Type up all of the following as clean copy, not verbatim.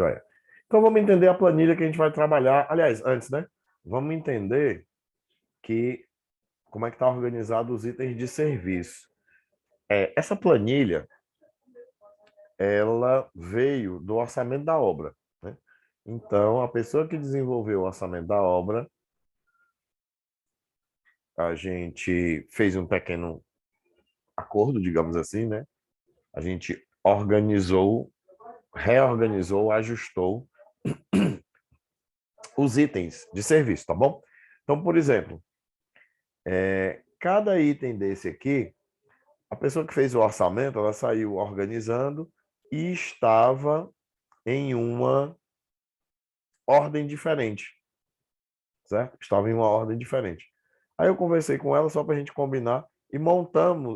Joia. Então, vamos entender a planilha que a gente vai trabalhar. Aliás, antes, né? Vamos entender como é que está organizado os itens de serviço. Essa planilha, ela veio do orçamento da obra, né? Então, a pessoa que desenvolveu o orçamento da obra, a gente fez um pequeno acordo, digamos assim, né? A gente organizou, reorganizou, ajustou os itens de serviço, tá bom? Então, por exemplo, cada item desse aqui, a pessoa que fez o orçamento, ela saiu organizando e estava em uma ordem diferente, certo? Estava em uma ordem diferente. Aí eu conversei com ela só para a gente combinar e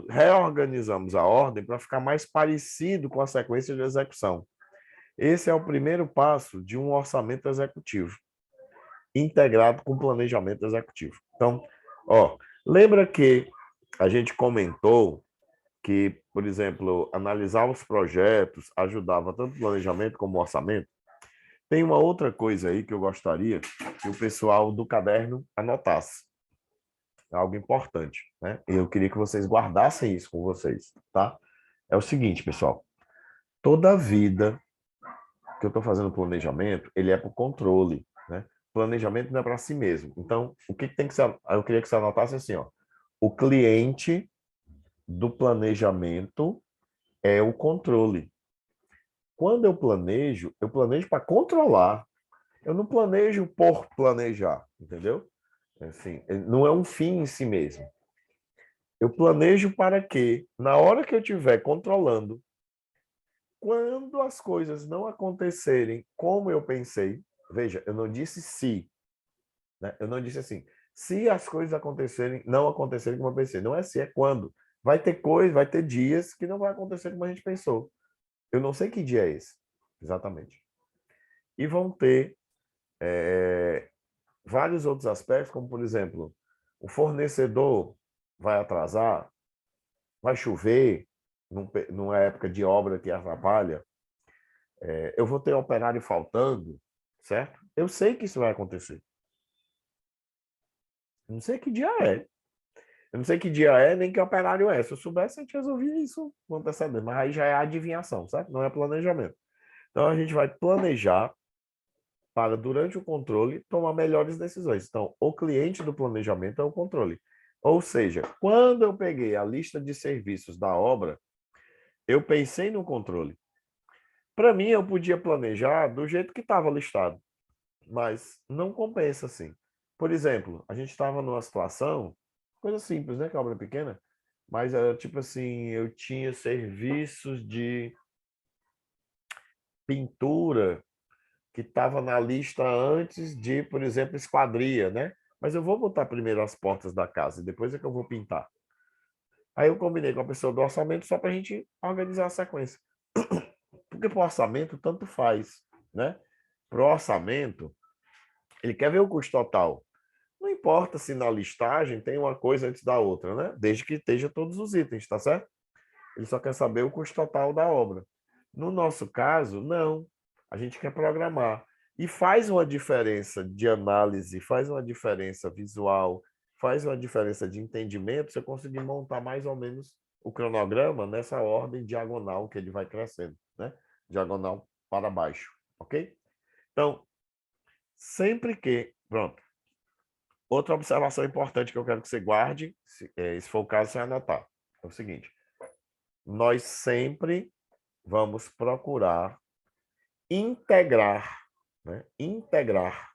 reorganizamos a ordem para ficar mais parecido com a sequência de execução. Esse é o primeiro passo de um orçamento executivo, integrado com planejamento executivo. Então, lembra que a gente comentou que, por exemplo, analisar os projetos ajudava tanto o planejamento como o orçamento? Tem uma outra coisa aí que eu gostaria que o pessoal do caderno anotasse. É algo importante, né? Eu queria que vocês guardassem isso com vocês, tá? É o seguinte, pessoal. Toda vida que eu estou fazendo planejamento, ele é para o controle, né? Planejamento não é para si mesmo. Então, o que tem que ser... Eu queria que você anotasse assim, ó. O cliente do planejamento é o controle. Quando eu planejo para controlar. Eu não planejo por planejar, entendeu? Assim, não é um fim em si mesmo. Eu planejo para que, na hora que eu estiver controlando, quando as coisas não acontecerem como eu pensei, veja, eu não disse se, né? Eu não disse assim, se as coisas não acontecerem como eu pensei. Não é se, é quando. Vai ter coisa, vai ter dias que não vai acontecer como a gente pensou. Eu não sei que dia é esse, exatamente. E vão ter vários outros aspectos, como, por exemplo, o fornecedor vai atrasar, vai chover, numa época de obra que atrapalha, eu vou ter operário faltando, certo? Eu sei que isso vai acontecer. Eu não sei que dia é. Eu não sei que dia é, nem que operário é. Se eu soubesse, a gente resolvia isso com antecedência. Mas aí já é adivinhação, certo? Não é planejamento. Então, a gente vai planejar para, durante o controle, tomar melhores decisões. Então, o cliente do planejamento é o controle. Ou seja, quando eu peguei a lista de serviços da obra, eu pensei no controle. Para mim, eu podia planejar do jeito que estava listado, mas não compensa assim. Por exemplo, a gente estava numa situação, coisa simples, né, que é obra pequena, mas era tipo assim, eu tinha serviços de pintura que estava na lista antes de, por exemplo, esquadria, né? Mas eu vou botar primeiro as portas da casa e depois é que eu vou pintar. Aí eu combinei com a pessoa do orçamento só para a gente organizar a sequência. Porque para o orçamento, tanto faz, né? Para o orçamento, ele quer ver o custo total. Não importa se na listagem tem uma coisa antes da outra, né? Desde que esteja todos os itens, tá certo? Ele só quer saber o custo total da obra. No nosso caso, não. A gente quer programar. E faz uma diferença de análise, faz uma diferença visual, faz uma diferença de entendimento se eu conseguir montar mais ou menos o cronograma nessa ordem diagonal que ele vai crescendo, né? Diagonal para baixo, ok? Então, sempre que... Pronto. Outra observação importante que eu quero que você guarde, se for o caso, você vai anotar. É o seguinte, nós sempre vamos procurar integrar, né? Integrar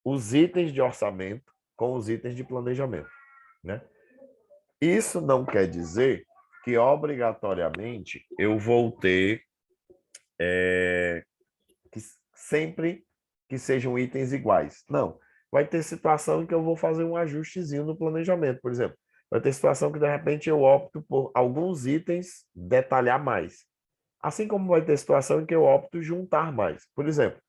os itens de orçamento com os itens de planejamento, né? Isso não quer dizer que obrigatoriamente eu vou ter que sempre que sejam itens iguais. Não. Vai ter situação em que eu vou fazer um ajustezinho no planejamento, por exemplo. Vai ter situação que, de repente, eu opto por alguns itens detalhar mais. Assim como vai ter situação em que eu opto juntar mais. Por exemplo,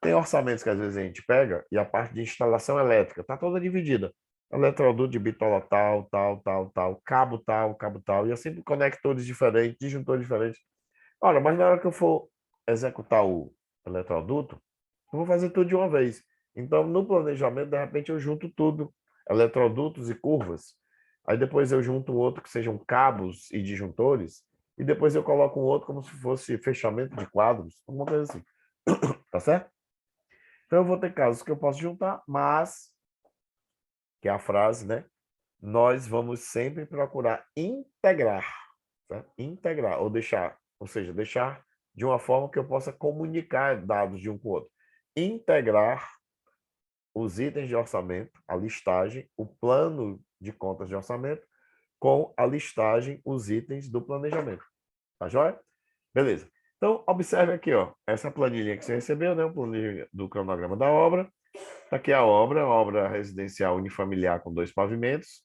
tem orçamentos que às vezes a gente pega e a parte de instalação elétrica está toda dividida. Eletroduto de bitola tal, tal, tal, tal, cabo tal, e assim conectores diferentes, disjuntores diferentes. Ora, mas na hora que eu for executar o eletroduto, eu vou fazer tudo de uma vez. Então, no planejamento, de repente, eu junto tudo, eletrodutos e curvas. Aí depois eu junto um outro que sejam cabos e disjuntores, e depois eu coloco um outro como se fosse fechamento de quadros, alguma coisa assim. Tá certo? Então, eu vou ter casos que eu posso juntar, mas, que é a frase, né? Nós vamos sempre procurar integrar, tá? Integrar, ou deixar, ou seja, deixar de uma forma que eu possa comunicar dados de um com o outro. Integrar os itens de orçamento, a listagem, o plano de contas de orçamento, com a listagem, os itens do planejamento. Tá joia? Beleza. Então, observe aqui, ó, essa planilha que você recebeu, né? O planilha do cronograma da obra. Tá aqui a obra residencial unifamiliar com 2 pavimentos.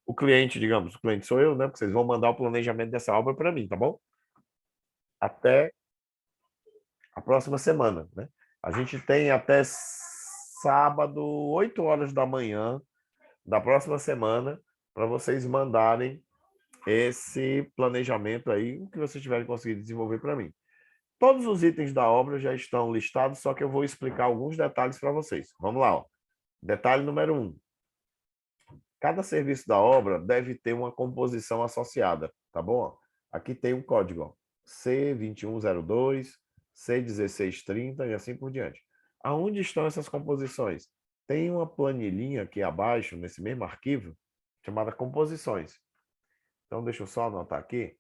O cliente, digamos, o cliente sou eu, né? Porque vocês vão mandar o planejamento dessa obra para mim, tá bom? Até a próxima semana, né? A gente tem até sábado, 8 horas da manhã da próxima semana, para vocês mandarem esse planejamento aí, o que vocês tiverem conseguido desenvolver para mim. Todos os itens da obra já estão listados, só que eu vou explicar alguns detalhes para vocês. Vamos lá, ó. Detalhe número 1. Cada serviço da obra deve ter uma composição associada, tá bom? Aqui tem um código, ó, C2102, C1630 e assim por diante. Aonde estão essas composições? Tem uma planilhinha aqui abaixo, nesse mesmo arquivo, chamada composições. Então, deixa eu só anotar aqui.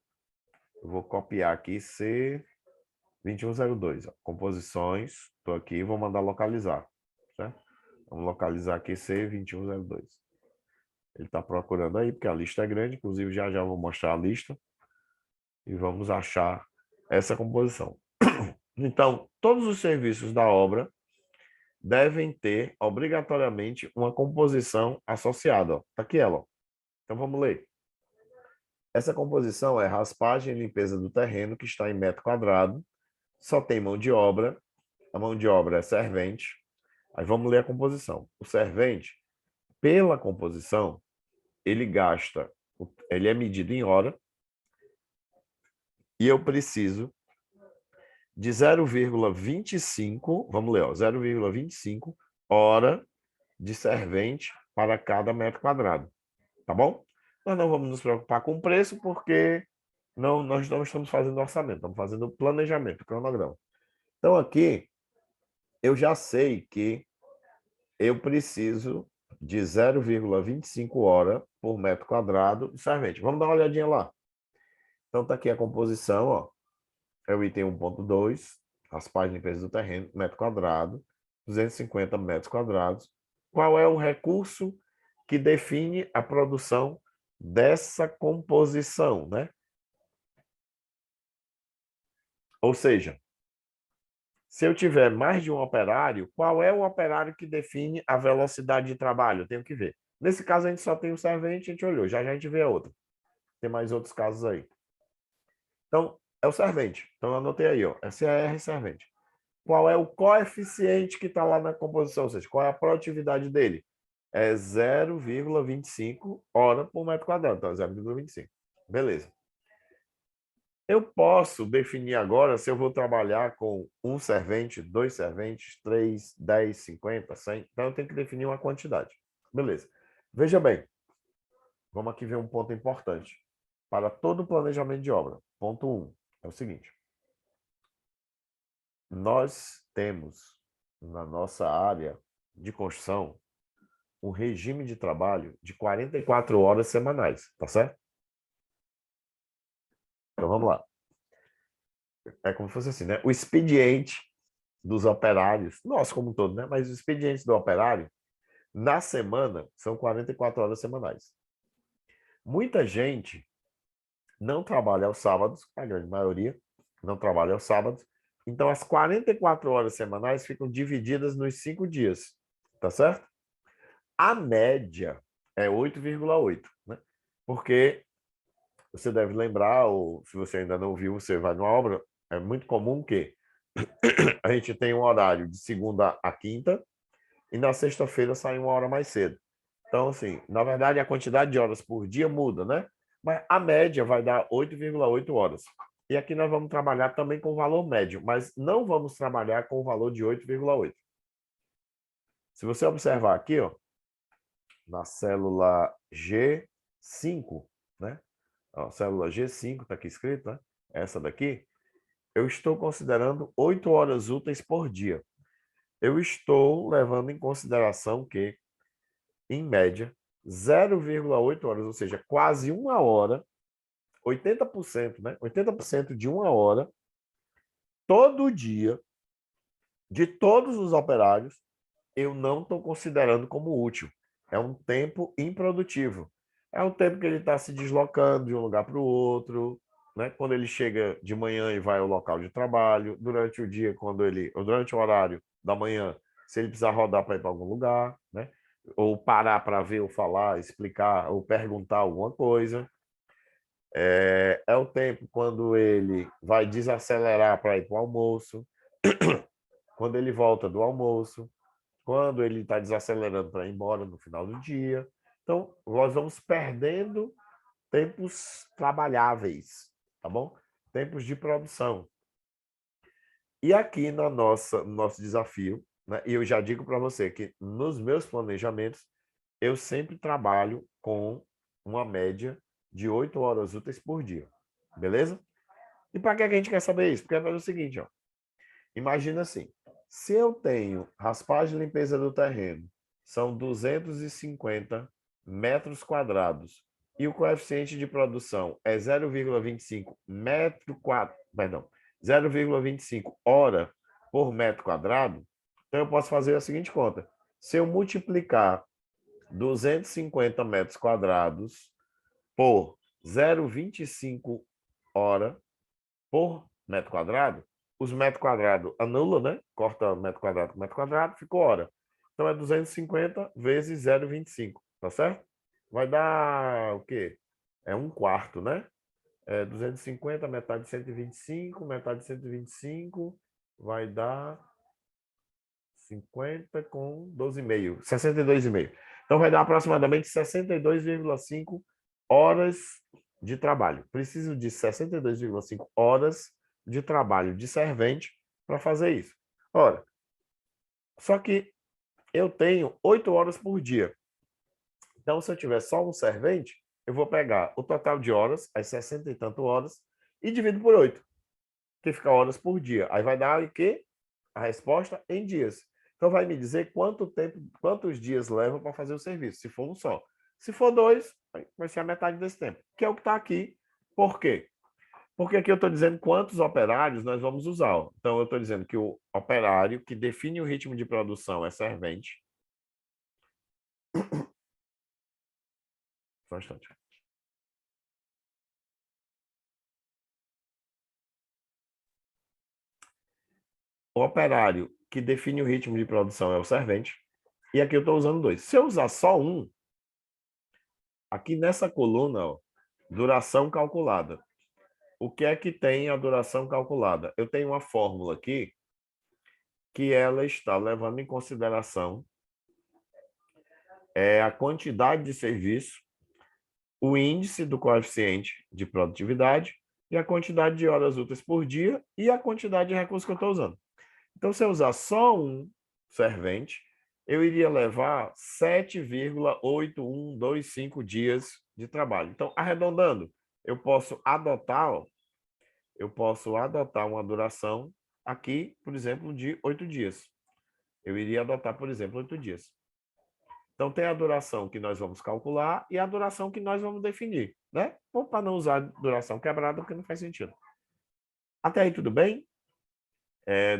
Eu vou copiar aqui C2102, ó, composições. Estou aqui e vou mandar localizar, certo? Vamos localizar aqui C2102. Ele está procurando aí, porque a lista é grande, inclusive já vou mostrar a lista e vamos achar essa composição. Então, todos os serviços da obra devem ter obrigatoriamente uma composição associada. Está aqui ela. Ó. Então vamos ler. Essa composição é raspagem e limpeza do terreno, que está em metro quadrado, só tem mão de obra, a mão de obra é servente. Aí vamos ler a composição. O servente, pela composição, ele gasta, ele é medido em hora, e eu preciso de 0,25, vamos ler, 0,25 hora de servente para cada metro quadrado, tá bom? Nós não vamos nos preocupar com o preço, porque nós não estamos fazendo orçamento, estamos fazendo planejamento, cronograma. Então, aqui, eu já sei que eu preciso de 0,25 hora por metro quadrado de servente. Vamos dar uma olhadinha lá. Então, está aqui a composição, ó. É o item 1.2, raspagem e limpeza do terreno, metro quadrado, 250 metros quadrados. Qual é o recurso que define a produção dessa composição, né? Ou seja, se eu tiver mais de um operário, qual é o operário que define a velocidade de trabalho? Eu tenho que ver. Nesse caso, a gente só tem o servente, a gente olhou. Já a gente vê a outra. Tem mais outros casos aí. Então, é o servente. Então, eu anotei aí, ó. SAR servente. Qual é o coeficiente que está lá na composição? Ou seja, qual é a produtividade dele? É 0,25 hora por metro quadrado. Então, 0,25. Beleza. Eu posso definir agora se eu vou trabalhar com um servente, 2 serventes, 3, 10, 50, 100. Então, eu tenho que definir uma quantidade. Beleza. Veja bem. Vamos aqui ver um ponto importante. Para todo planejamento de obra. Ponto 1. É o seguinte. Nós temos, na nossa área de construção, um regime de trabalho de 44 horas semanais. Tá certo? Então, vamos lá. É como se fosse assim, né? O expediente dos operários, nós como um todo, né? Mas os expedientes do operário, na semana, são 44 horas semanais. Muita gente não trabalha aos sábados, a grande maioria não trabalha aos sábados, então as 44 horas semanais ficam divididas nos 5 dias, tá certo? A média é 8,8, né? Porque você deve lembrar, ou se você ainda não viu, você vai numa obra, é muito comum que a gente tem um horário de segunda a quinta e na sexta-feira sai uma hora mais cedo. Então, assim, na verdade, a quantidade de horas por dia muda, né? Mas a média vai dar 8,8 horas. E aqui nós vamos trabalhar também com o valor médio, mas não vamos trabalhar com o valor de 8,8. Se você observar aqui, ó, na célula G5, né? Ó, célula G5 está aqui escrito, né? Essa daqui, eu estou considerando 8 horas úteis por dia. Eu estou levando em consideração que, em média, 0,8 horas, ou seja, quase uma hora, 80%, né? 80% de uma hora, todo dia, de todos os operários, eu não estou considerando como útil. É um tempo improdutivo. É um tempo que ele está se deslocando de um lugar para o outro, né? Quando ele chega de manhã e vai ao local de trabalho, durante o dia, ou durante o horário da manhã, se ele precisar rodar para ir para algum lugar, né? Ou parar para ver ou falar, explicar ou perguntar alguma coisa. É o tempo quando ele vai desacelerar para ir para o almoço, quando ele volta do almoço, quando ele está desacelerando para ir embora no final do dia. Então, nós vamos perdendo tempos trabalháveis, tá bom? Tempos de produção. E aqui no nosso desafio, né, e eu já digo para você que nos meus planejamentos, eu sempre trabalho com uma média de 8 horas úteis por dia, beleza? E para que a gente quer saber isso? Porque é o seguinte, ó, imagina assim, se eu tenho raspagem e limpeza do terreno, são 250 metros quadrados, e o coeficiente de produção é 0,25 metro quadrado, perdão, 0,25 hora por metro quadrado, então eu posso fazer a seguinte conta. Se eu multiplicar 250 metros quadrados por 0,25 hora por metro quadrado, os metros quadrados anula, né? Corta metro quadrado com metro quadrado, ficou hora. Então é 250 vezes 0,25, tá certo? Vai dar o quê? É um quarto, né? 250, metade de 125, metade de 125, vai dar 50 com 12,5, 62,5. Então vai dar aproximadamente 62,5 horas de trabalho. Preciso de 62,5 horas de trabalho de servente para fazer isso. Ora, só que eu tenho 8 horas por dia. Então, se eu tiver só um servente, eu vou pegar o total de horas, as 60 e tanto horas, e divido por 8, que fica horas por dia. Aí vai dar o quê? A resposta em dias. Então, vai me dizer quanto tempo, quantos dias leva para fazer o serviço, se for um só. Se for dois, vai ser a metade desse tempo, que é o que está aqui. Por quê? Porque aqui eu estou dizendo quantos operários nós vamos usar. Então, eu estou dizendo que o operário que define o ritmo de produção é servente. Só um instante. O operário que define o ritmo de produção é o servente. E aqui eu estou usando dois. Se eu usar só um, aqui nessa coluna, ó, duração calculada. O que é que tem a duração calculada? Eu tenho uma fórmula aqui que ela está levando em consideração a quantidade de serviço, o índice do coeficiente de produtividade e a quantidade de horas úteis por dia e a quantidade de recursos que eu estou usando. Então, se eu usar só um servente, eu iria levar 7,8125 dias de trabalho. Então, arredondando, eu posso adotar uma duração aqui, por exemplo, de 8 dias. Eu iria adotar, por exemplo, 8 dias. Então, tem a duração que nós vamos calcular e a duração que nós vamos definir, né? Ou para não usar duração quebrada, porque não faz sentido. Até aí, tudo bem?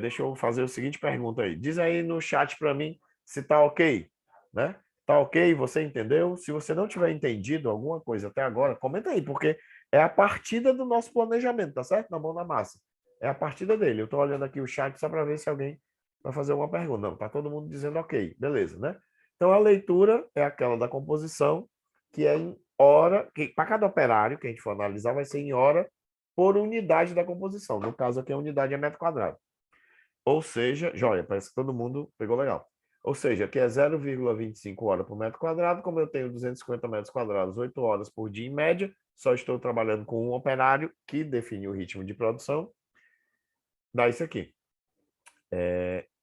Deixa eu fazer a seguinte pergunta aí. Diz aí no chat para mim se tá ok, né? Tá ok? Você entendeu? Se você não tiver entendido alguma coisa até agora, comenta aí, porque é a partida do nosso planejamento, tá certo? Na mão na massa. É a partida dele. Eu estou olhando aqui o chat só para ver se alguém vai fazer uma pergunta. Não, tá todo mundo dizendo ok, beleza, né? Então a leitura é aquela da composição, que é em hora, que para cada operário que a gente for analisar, vai ser em hora por unidade da composição. No caso aqui, a unidade é metro quadrado. Ou seja, joia, parece que todo mundo pegou legal. Ou seja, aqui é 0,25 horas por metro quadrado, como eu tenho 250 metros quadrados, 8 horas por dia em média, só estou trabalhando com um operário que define o ritmo de produção, dá isso aqui.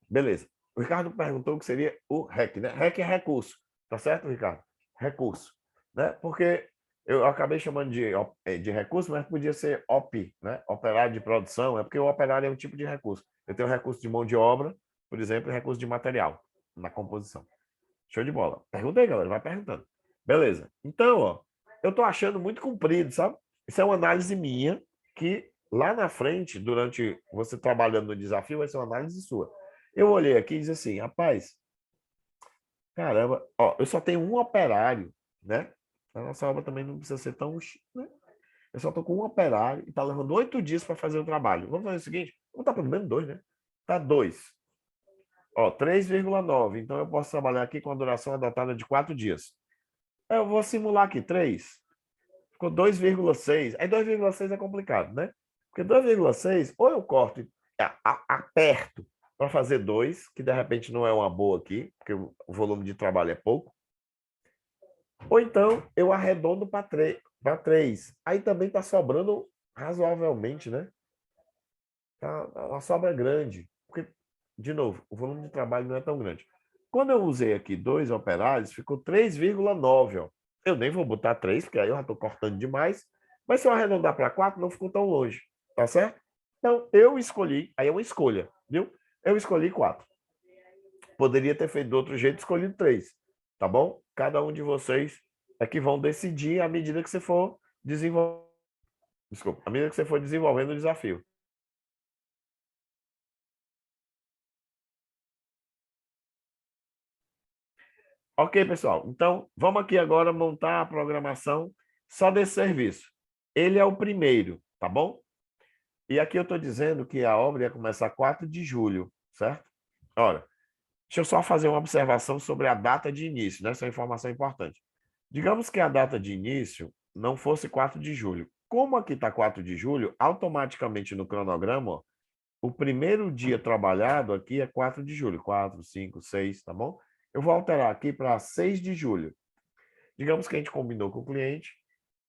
Beleza. O Ricardo perguntou o que seria o REC, né? REC é recurso, tá certo, Ricardo? Recurso, né? Porque eu acabei chamando de recurso, mas podia ser OP, né? Operário de produção, é porque o operário é um tipo de recurso. Eu tenho recurso de mão de obra, por exemplo, e recurso de material na composição. Show de bola. Pergunta aí, galera, vai perguntando. Beleza. Então, ó, eu tô achando muito comprido, sabe? Isso é uma análise minha que lá na frente, durante você trabalhando no desafio, vai ser uma análise sua. Eu olhei aqui e disse assim, rapaz, caramba, ó, eu só tenho um operário, né? A nossa obra também não precisa ser tão, né? Eu só tô com um operário e tá levando 8 dias para fazer o trabalho. Vamos fazer o seguinte, vamos estar pelo menos 2, né? Tá 2. Ó, 3,9. Então eu posso trabalhar aqui com a duração adotada de 4 dias. Eu vou simular aqui 3. Ficou 2,6. Aí 2,6 é complicado, né? Porque 2,6, ou eu corto e aperto para fazer 2, que de repente não é uma boa aqui, porque o volume de trabalho é pouco. Ou então eu arredondo para 3. Aí também está sobrando razoavelmente, né? A sobra é grande. Porque, de novo, o volume de trabalho não é tão grande. Quando eu usei aqui 2 operários, ficou 3,9. Ó. Eu nem vou botar 3, porque aí eu já estou cortando demais. Mas se eu arredondar para 4, não ficou tão longe. Tá certo? Então, eu escolhi. Aí é uma escolha, viu? Eu escolhi 4. Poderia ter feito de outro jeito, escolhido 3. Tá bom? Cada um de vocês é que vão decidir à medida que você for desenvolvendo. Desculpa, à medida que você for desenvolvendo o desafio. Ok, pessoal. Então, vamos aqui agora montar a programação só desse serviço. Ele é o primeiro, tá bom? E aqui eu estou dizendo que a obra ia começar 4 de julho, certo? Ora, deixa eu só fazer uma observação sobre a data de início, né? Essa é uma informação importante. Digamos que a data de início não fosse 4 de julho. Como aqui está 4 de julho, automaticamente no cronograma, ó, o primeiro dia trabalhado aqui é 4 de julho. 4, 5, 6, tá bom? Eu vou alterar aqui para 6 de julho. Digamos que a gente combinou com o cliente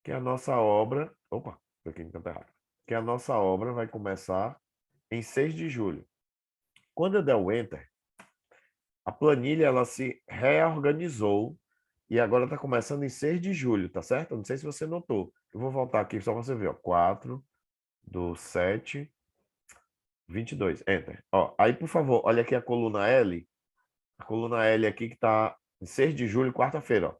que a nossa obra... Opa, foi aqui no canto errado. Que a nossa obra vai começar em 6 de julho. Quando eu der o Enter, a planilha ela se reorganizou e agora está começando em 6 de julho, tá certo? Eu não sei se você notou. Eu vou voltar aqui só para você ver. Ó. 4 do 7, 22. Enter. Ó, aí, por favor, olha aqui a coluna L. A coluna L aqui que está em 6 de julho, quarta-feira.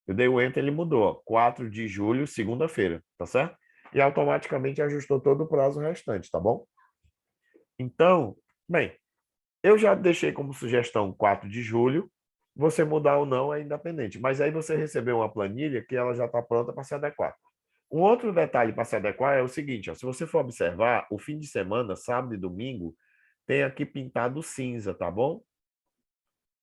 Eu dei o Enter, ele mudou. Ó. 4 de julho, segunda-feira, tá certo? E automaticamente ajustou todo o prazo restante, tá bom? Então, bem, eu já deixei como sugestão 4 de julho. Você mudar ou não é independente. Mas aí você recebeu uma planilha que ela já está pronta para se adequar. Um outro detalhe para se adequar é o seguinte, ó, se você for observar, o fim de semana, sábado e domingo, tem aqui pintado cinza, tá bom?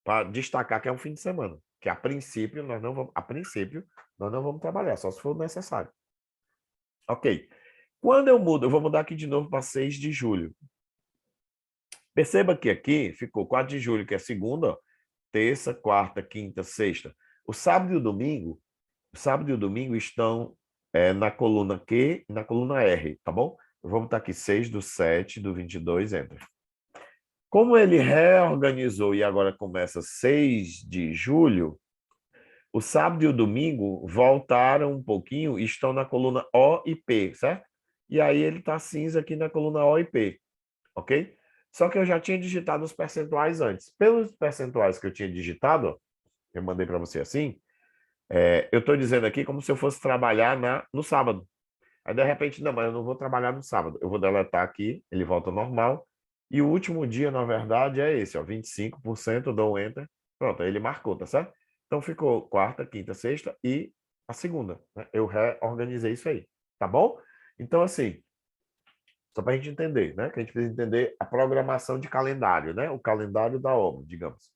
Para destacar que é um fim de semana, que a princípio nós não vamos trabalhar, só se for necessário. Ok. Quando eu mudo, eu vou mudar aqui de novo para 6 de julho. Perceba que aqui ficou 4 de julho, que é segunda, ó, terça, quarta, quinta, sexta. O sábado e o domingo estão na coluna Q e na coluna R, tá bom? Eu vou botar aqui 6 do 7 do 22, enter. Como ele reorganizou e agora começa 6 de julho, o sábado e o domingo voltaram um pouquinho e estão na coluna O e P, certo? E aí ele está cinza aqui na coluna O e P, ok? Só que eu já tinha digitado os percentuais antes. Pelos percentuais que eu tinha digitado, eu mandei para você assim, eu estou dizendo aqui como se eu fosse trabalhar no sábado. Aí, de repente, não, mas eu não vou trabalhar no sábado. Eu vou deletar aqui, ele volta ao normal. E o último dia, na verdade, é esse, ó, 25%, eu dou um Enter. Pronto, aí ele marcou, tá certo? Então, ficou quarta, quinta, sexta e a segunda. Né? Eu reorganizei isso aí, tá bom? Então, assim, só para a gente entender, né? Que a gente precisa entender a programação de calendário, né? O calendário da obra, digamos.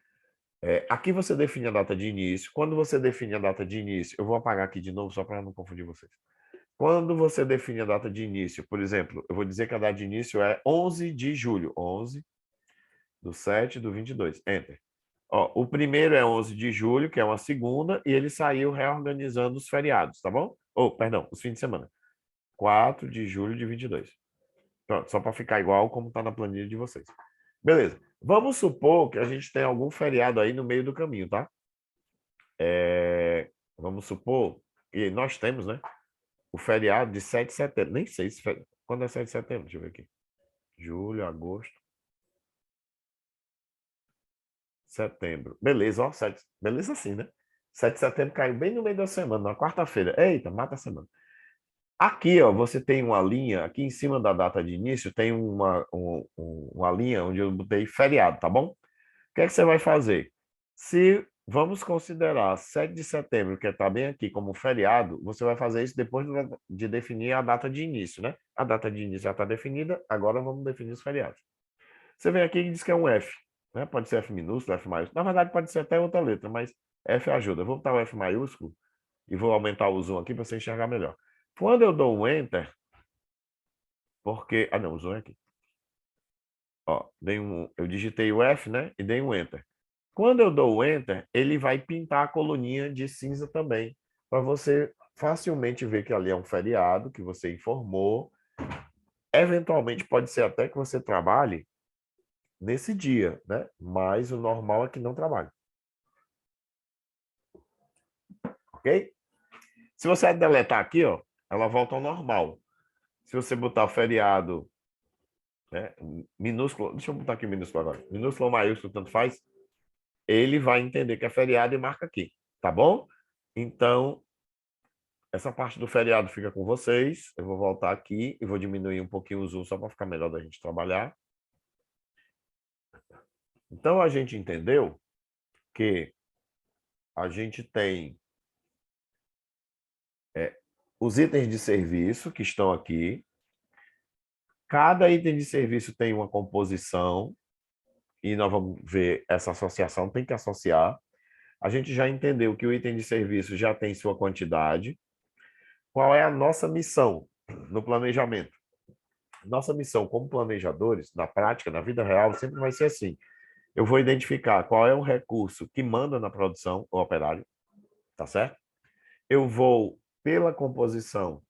Aqui você define a data de início. Quando você define a data de início, eu vou apagar aqui de novo só para não confundir vocês. Quando você define a data de início, por exemplo, eu vou dizer que a data de início é 11 de julho. 11 do 7 do 22. Enter. Ó, o primeiro é 11 de julho, que é uma segunda, e ele saiu reorganizando os feriados, tá bom? Perdão, os fins de semana. 4 de julho de 22. Pronto, só para ficar igual como está na planilha de vocês. Beleza. Vamos supor que a gente tem algum feriado aí no meio do caminho, tá? Vamos supor, e nós temos, né? O feriado de 7 de setembro. Nem sei se quando é 7 de setembro, deixa eu ver aqui. Julho, agosto, setembro. Beleza, ó, 7. Beleza sim, né? 7 de setembro caiu bem no meio da semana, na quarta-feira. Eita, mata a semana. Aqui, ó, você tem uma linha, aqui em cima da data de início, tem uma linha onde eu botei feriado, tá bom? O que é que você vai fazer? Se vamos considerar 7 de setembro, que está bem aqui, como feriado, você vai fazer isso depois de definir a data de início, né? A data de início já está definida, agora vamos definir os feriados. Você vem aqui e diz que é um F, né? Pode ser F minúsculo, F maiúsculo. Na verdade, pode ser até outra letra, mas F ajuda. Eu vou botar o F maiúsculo e vou aumentar o zoom aqui para você enxergar melhor. Quando eu dou um Enter, porque... Ah, não, o zoom é aqui. Ó, eu digitei o F, né? E dei um Enter. Quando eu dou o Enter, ele vai pintar a coluninha de cinza também, para você facilmente ver que ali é um feriado, que você informou. Eventualmente, pode ser até que você trabalhe nesse dia, né? Mas o normal é que não trabalhe. Ok? Se você deletar aqui, ó, ela volta ao normal. Se você botar feriado, né, minúsculo, deixa eu botar aqui minúsculo agora, minúsculo ou maiúsculo, tanto faz, ele vai entender que é feriado e marca aqui, tá bom? Então, essa parte do feriado fica com vocês. Eu vou voltar aqui e vou diminuir um pouquinho o zoom só para ficar melhor da gente trabalhar. Então, a gente entendeu que a gente tem os itens de serviço que estão aqui. Cada item de serviço tem uma composição e nós vamos ver essa associação, tem que associar. A gente já entendeu que o item de serviço já tem sua quantidade. Qual é a nossa missão no planejamento? Nossa missão como planejadores, na prática, na vida real, sempre vai ser assim. Eu vou identificar qual é o recurso que manda na produção, o operário, tá certo? Eu vou, pela composição,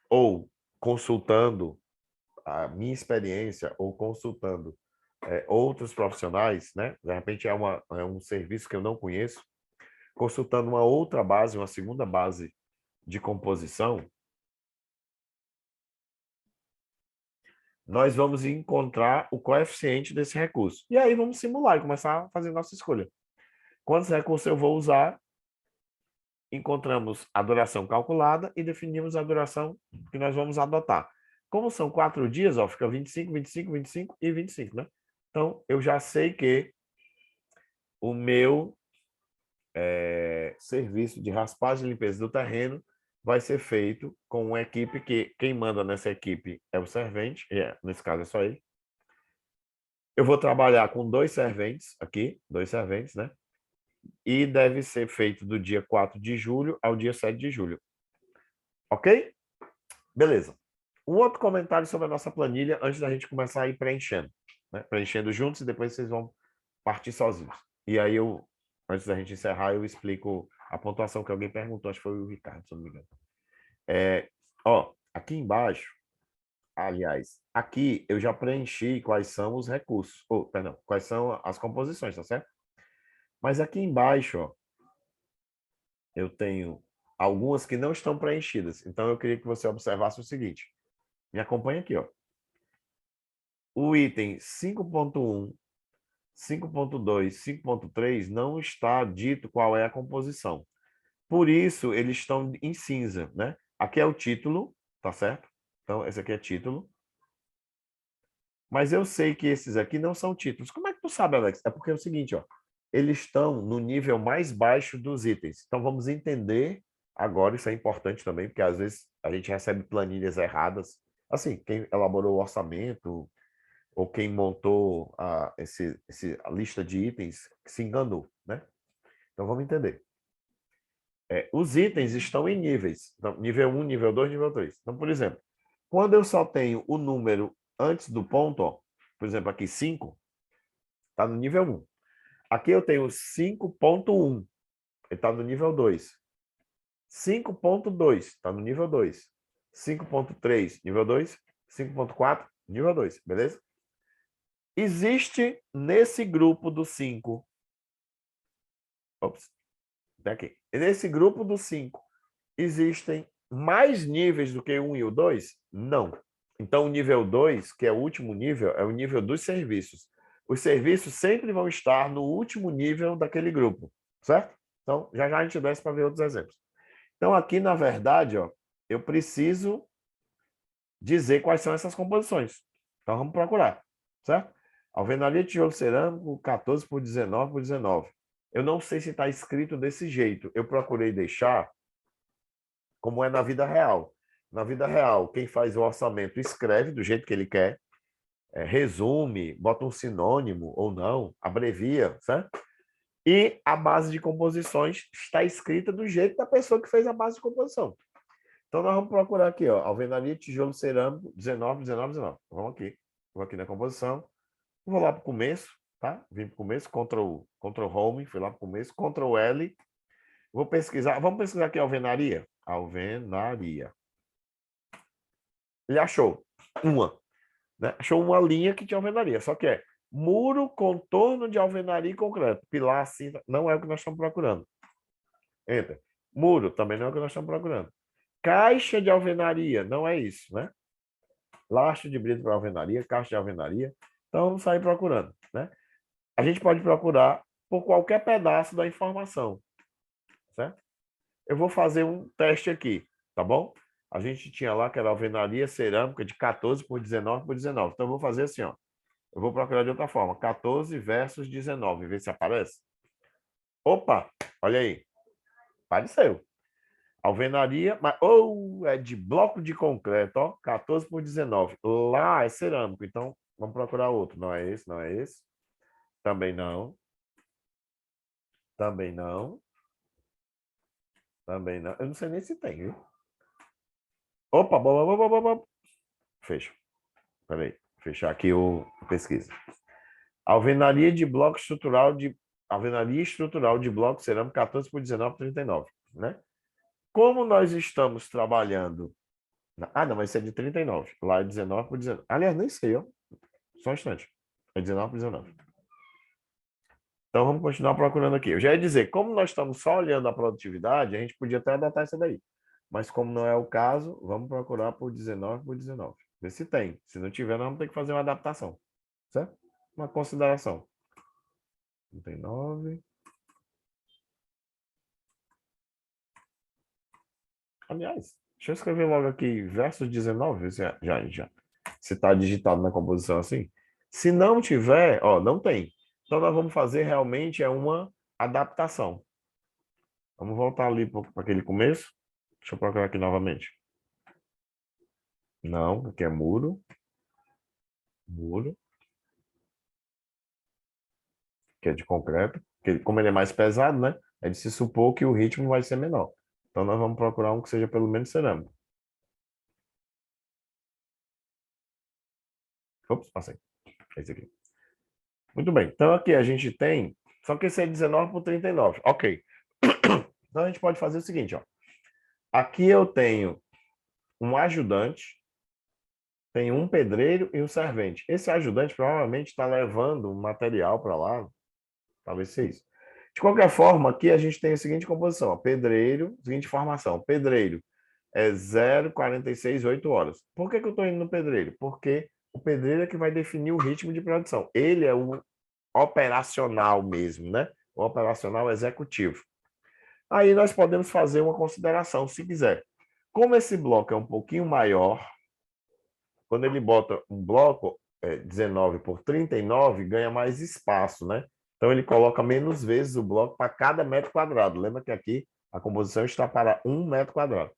ou consultando a minha experiência, ou consultando outros profissionais, né? De repente é um serviço que eu não conheço, consultando uma outra base, uma segunda base de composição, nós vamos encontrar o coeficiente desse recurso. E aí vamos simular e começar a fazer nossa escolha. Quantos recursos eu vou usar? Encontramos a duração calculada e definimos a duração que nós vamos adotar. Como são 4 dias, ó, fica 25, 25, 25 e 25, né? Então, eu já sei que o meu serviço de raspagem e limpeza do terreno vai ser feito com uma equipe que quem manda nessa equipe é o servente, nesse caso é só ele. Eu vou trabalhar com 2 serventes aqui, 2 serventes, né? E deve ser feito do dia 4 de julho ao dia 7 de julho. Ok? Beleza. Um outro comentário sobre a nossa planilha antes da gente começar a ir preenchendo. Né? Preenchendo juntos e depois vocês vão partir sozinhos. E aí antes da gente encerrar, eu explico a pontuação que alguém perguntou, acho que foi o Ricardo, se não me engano. Aqui embaixo, aliás, aqui eu já preenchi quais são os recursos, perdão, quais são as composições, tá certo? Mas aqui embaixo, ó, eu tenho algumas que não estão preenchidas. Então, eu queria que você observasse o seguinte. Me acompanha aqui, ó. O item 5.1, 5.2, 5.3 não está dito qual é a composição. Por isso, eles estão em cinza, né? Aqui é o título, tá certo? Então, esse aqui é título. Mas eu sei que esses aqui não são títulos. Como é que tu sabe, Alex? É porque é o seguinte, ó. Eles estão no nível mais baixo dos itens. Então, vamos entender agora, isso é importante também, porque às vezes a gente recebe planilhas erradas. Assim, quem elaborou o orçamento ou quem montou a lista de itens se enganou, né? Então, vamos entender. Os itens estão em níveis. Então, nível 1, nível 2, nível 3. Então, por exemplo, quando eu só tenho o número antes do ponto, ó, por exemplo, aqui 5, está no nível 1. Aqui eu tenho 5.1, ele está no nível 2. 5.2, está no nível 2. 5.3, nível 2. 5.4, nível 2, beleza? Existe nesse grupo do 5. Ops, daqui. Nesse grupo do 5, existem mais níveis do que o 1 e o 2? Não. Então, o nível 2, que é o último nível, é o nível dos serviços. Os serviços sempre vão estar no último nível daquele grupo, certo? Então, já já a gente desce para ver outros exemplos. Então, aqui, na verdade, ó, eu preciso dizer quais são essas composições. Então, vamos procurar, certo? Alvenaria, tijolo cerâmico, 14 por 19 por 19. Eu não sei se está escrito desse jeito. Eu procurei deixar como é na vida real. Na vida real, quem faz o orçamento escreve do jeito que ele quer, resume, bota um sinônimo ou não, abrevia, certo? E a base de composições está escrita do jeito da pessoa que fez a base de composição. Então, nós vamos procurar aqui, ó, alvenaria, tijolo cerâmico, 19, 19, 19. Vamos aqui. Vou aqui na composição. Vou lá para o começo, tá? Vim para o começo, Ctrl Home, fui lá para o começo, Ctrl L. Vou pesquisar, vamos pesquisar aqui alvenaria. Alvenaria. Ele achou uma, né? Achou uma linha que tinha alvenaria, só que é muro, contorno de alvenaria e concreto. Pilar, cinta, não é o que nós estamos procurando. Entra. Muro, também não é o que nós estamos procurando. Caixa de alvenaria, não é isso, né? Lastro de brito para alvenaria, caixa de alvenaria. Então, vamos sair procurando, né? A gente pode procurar por qualquer pedaço da informação, certo? Eu vou fazer um teste aqui, tá bom? A gente tinha lá que era alvenaria cerâmica de 14 por 19 por 19. Então, eu vou fazer assim, ó. Eu vou procurar de outra forma. 14 versus 19. Ver se aparece. Opa! Olha aí. Apareceu. Alvenaria, mas é de bloco de concreto, ó. 14 por 19. Lá é cerâmico. Então, vamos procurar outro. Não é esse, não é esse. Também não. Também não. Também não. Eu não sei nem se tem, viu? Opa, fecha. Peraí. Fechar aqui a pesquisa. Alvenaria de bloco estrutural de alvenaria estrutural de bloco cerâmico 14 por 19 por 39, né? Como nós estamos trabalhando... Ah, não, mas isso é de 39. Lá é 19 por 19. Aliás, nem sei, ó. Só um instante. É 19 por 19. Então, vamos continuar procurando aqui. Eu já ia dizer, como nós estamos só olhando a produtividade, a gente podia até adotar essa daí. Mas como não é o caso, vamos procurar por 19 por 19. Ver se tem. Se não tiver, nós vamos ter que fazer uma adaptação. Certo? Uma consideração. 39. Aliás, deixa eu escrever logo aqui versus 19, já. Se está digitado na composição assim. Se não tiver, ó, não tem. Então, nós vamos fazer realmente uma adaptação. Vamos voltar ali para aquele começo. Deixa eu procurar aqui novamente. Não, aqui é muro. Muro. Que é de concreto. Porque, como ele é mais pesado, né? É de se supor que o ritmo vai ser menor. Então, nós vamos procurar um que seja pelo menos cerâmico. Ops, passei. É esse aqui. Muito bem. Então, aqui a gente tem... Só que esse é 19 por 39. Ok. Então, a gente pode fazer o seguinte, ó. Aqui eu tenho um ajudante, tenho um pedreiro e um servente. Esse ajudante provavelmente está levando um material para lá. Talvez seja isso. De qualquer forma, aqui a gente tem a seguinte composição. Ó. Pedreiro, seguinte formação. Pedreiro é 0,46, 8 horas. Por que eu estou indo no pedreiro? Porque o pedreiro é que vai definir o ritmo de produção. Ele é o operacional mesmo, né? O operacional executivo. Aí nós podemos fazer uma consideração, se quiser. Como esse bloco é um pouquinho maior, quando ele bota um bloco 19 por 39, ganha mais espaço, né? Então ele coloca menos vezes o bloco para cada metro quadrado. Lembra que aqui a composição está para 1 metro quadrado.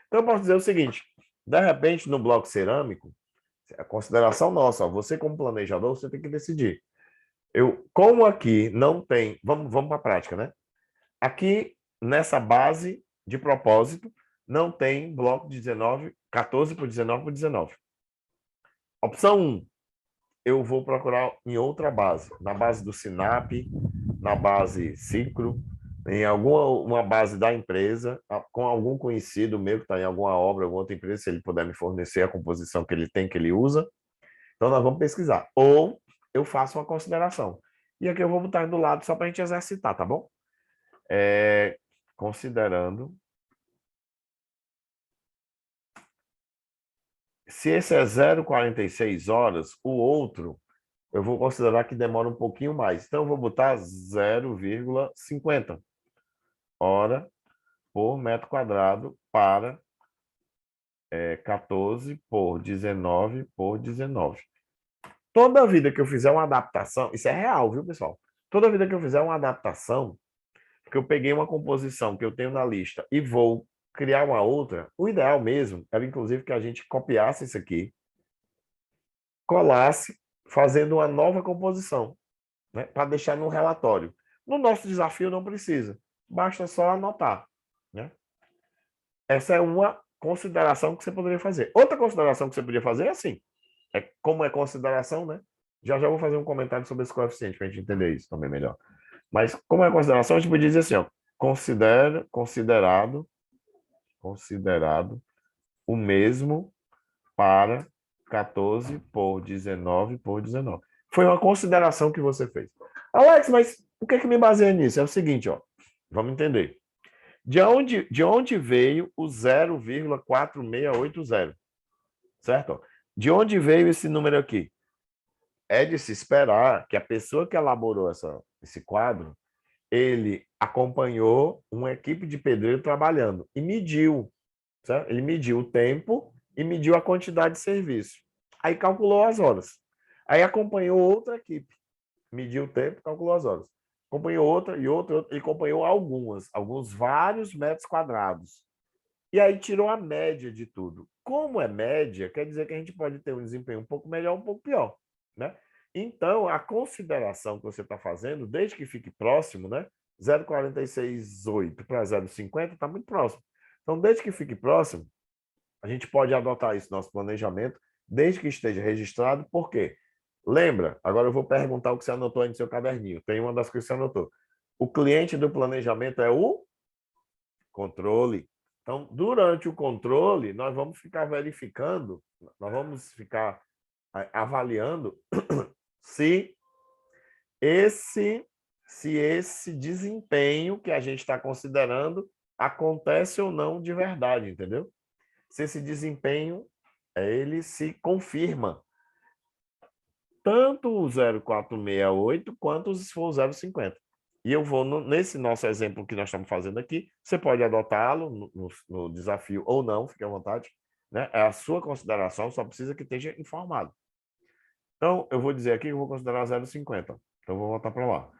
Então eu posso dizer o seguinte, de repente no bloco cerâmico, a consideração nossa, ó, você como planejador, você tem que decidir. Como aqui não tem, vamos para a prática, né? Aqui, nessa base de propósito, não tem bloco de 19, 14 por 19 por 19. Opção 1, eu vou procurar em outra base, na base do Sinap, na base Cicro, em alguma uma base da empresa, com algum conhecido meu que está em alguma obra, alguma outra empresa, se ele puder me fornecer a composição que ele tem, que ele usa. Então, nós vamos pesquisar. Ou eu faço uma consideração. E aqui eu vou botar do lado só para a gente exercitar, tá bom? Considerando. Se esse é 0,46 horas, o outro eu vou considerar que demora um pouquinho mais. Então, eu vou botar 0,50 hora por metro quadrado para 14 por 19 por 19. Toda vida que eu fizer uma adaptação, isso é real, viu, pessoal? Toda vida que eu fizer uma adaptação, que eu peguei uma composição que eu tenho na lista e vou criar uma outra, o ideal mesmo era, inclusive, que a gente copiasse isso aqui, colasse, fazendo uma nova composição, né, para deixar no relatório. No nosso desafio não precisa, basta só anotar, né? Essa é uma consideração que você poderia fazer. Outra consideração que você poderia fazer é assim, como é consideração, né? Já vou fazer um comentário sobre esse coeficiente para a gente entender isso também melhor. Mas como é consideração, a gente podia dizer assim, ó, considerado o mesmo para 14 por 19 por 19. Foi uma consideração que você fez. Alex, mas o que é que me baseia nisso? É o seguinte, ó, vamos entender. De onde veio o 0,4680? Certo? De onde veio esse número aqui? É de se esperar que a pessoa que elaborou esse quadro, ele acompanhou uma equipe de pedreiro trabalhando e mediu, certo? Ele mediu o tempo e mediu a quantidade de serviço. Aí calculou as horas. Aí acompanhou outra equipe, mediu o tempo, calculou as horas. Acompanhou outra e outra, e acompanhou alguns vários metros quadrados. E aí tirou a média de tudo. Como é média, quer dizer que a gente pode ter um desempenho um pouco melhor, um pouco pior, né? Então, a consideração que você está fazendo, desde que fique próximo, né? 0,468 para 0,50 está muito próximo. Então, desde que fique próximo, a gente pode adotar isso no nosso planejamento, desde que esteja registrado. Por quê? Lembra? Agora eu vou perguntar o que você anotou aí no seu caderninho. Tem uma das coisas que você anotou. O cliente do planejamento é o controle. Então, durante o controle, nós vamos ficar verificando, nós vamos ficar avaliando se esse, se esse desempenho que a gente está considerando acontece ou não de verdade, entendeu? Se esse desempenho ele se confirma. Tanto o 0,468 quanto se for o 0,50. E eu vou, nesse nosso exemplo que nós estamos fazendo aqui, você pode adotá-lo no desafio ou não, fique à vontade. Né? É a sua consideração, só precisa que esteja informado. Então, eu vou dizer aqui que eu vou considerar 0,50. Então, eu vou voltar para lá.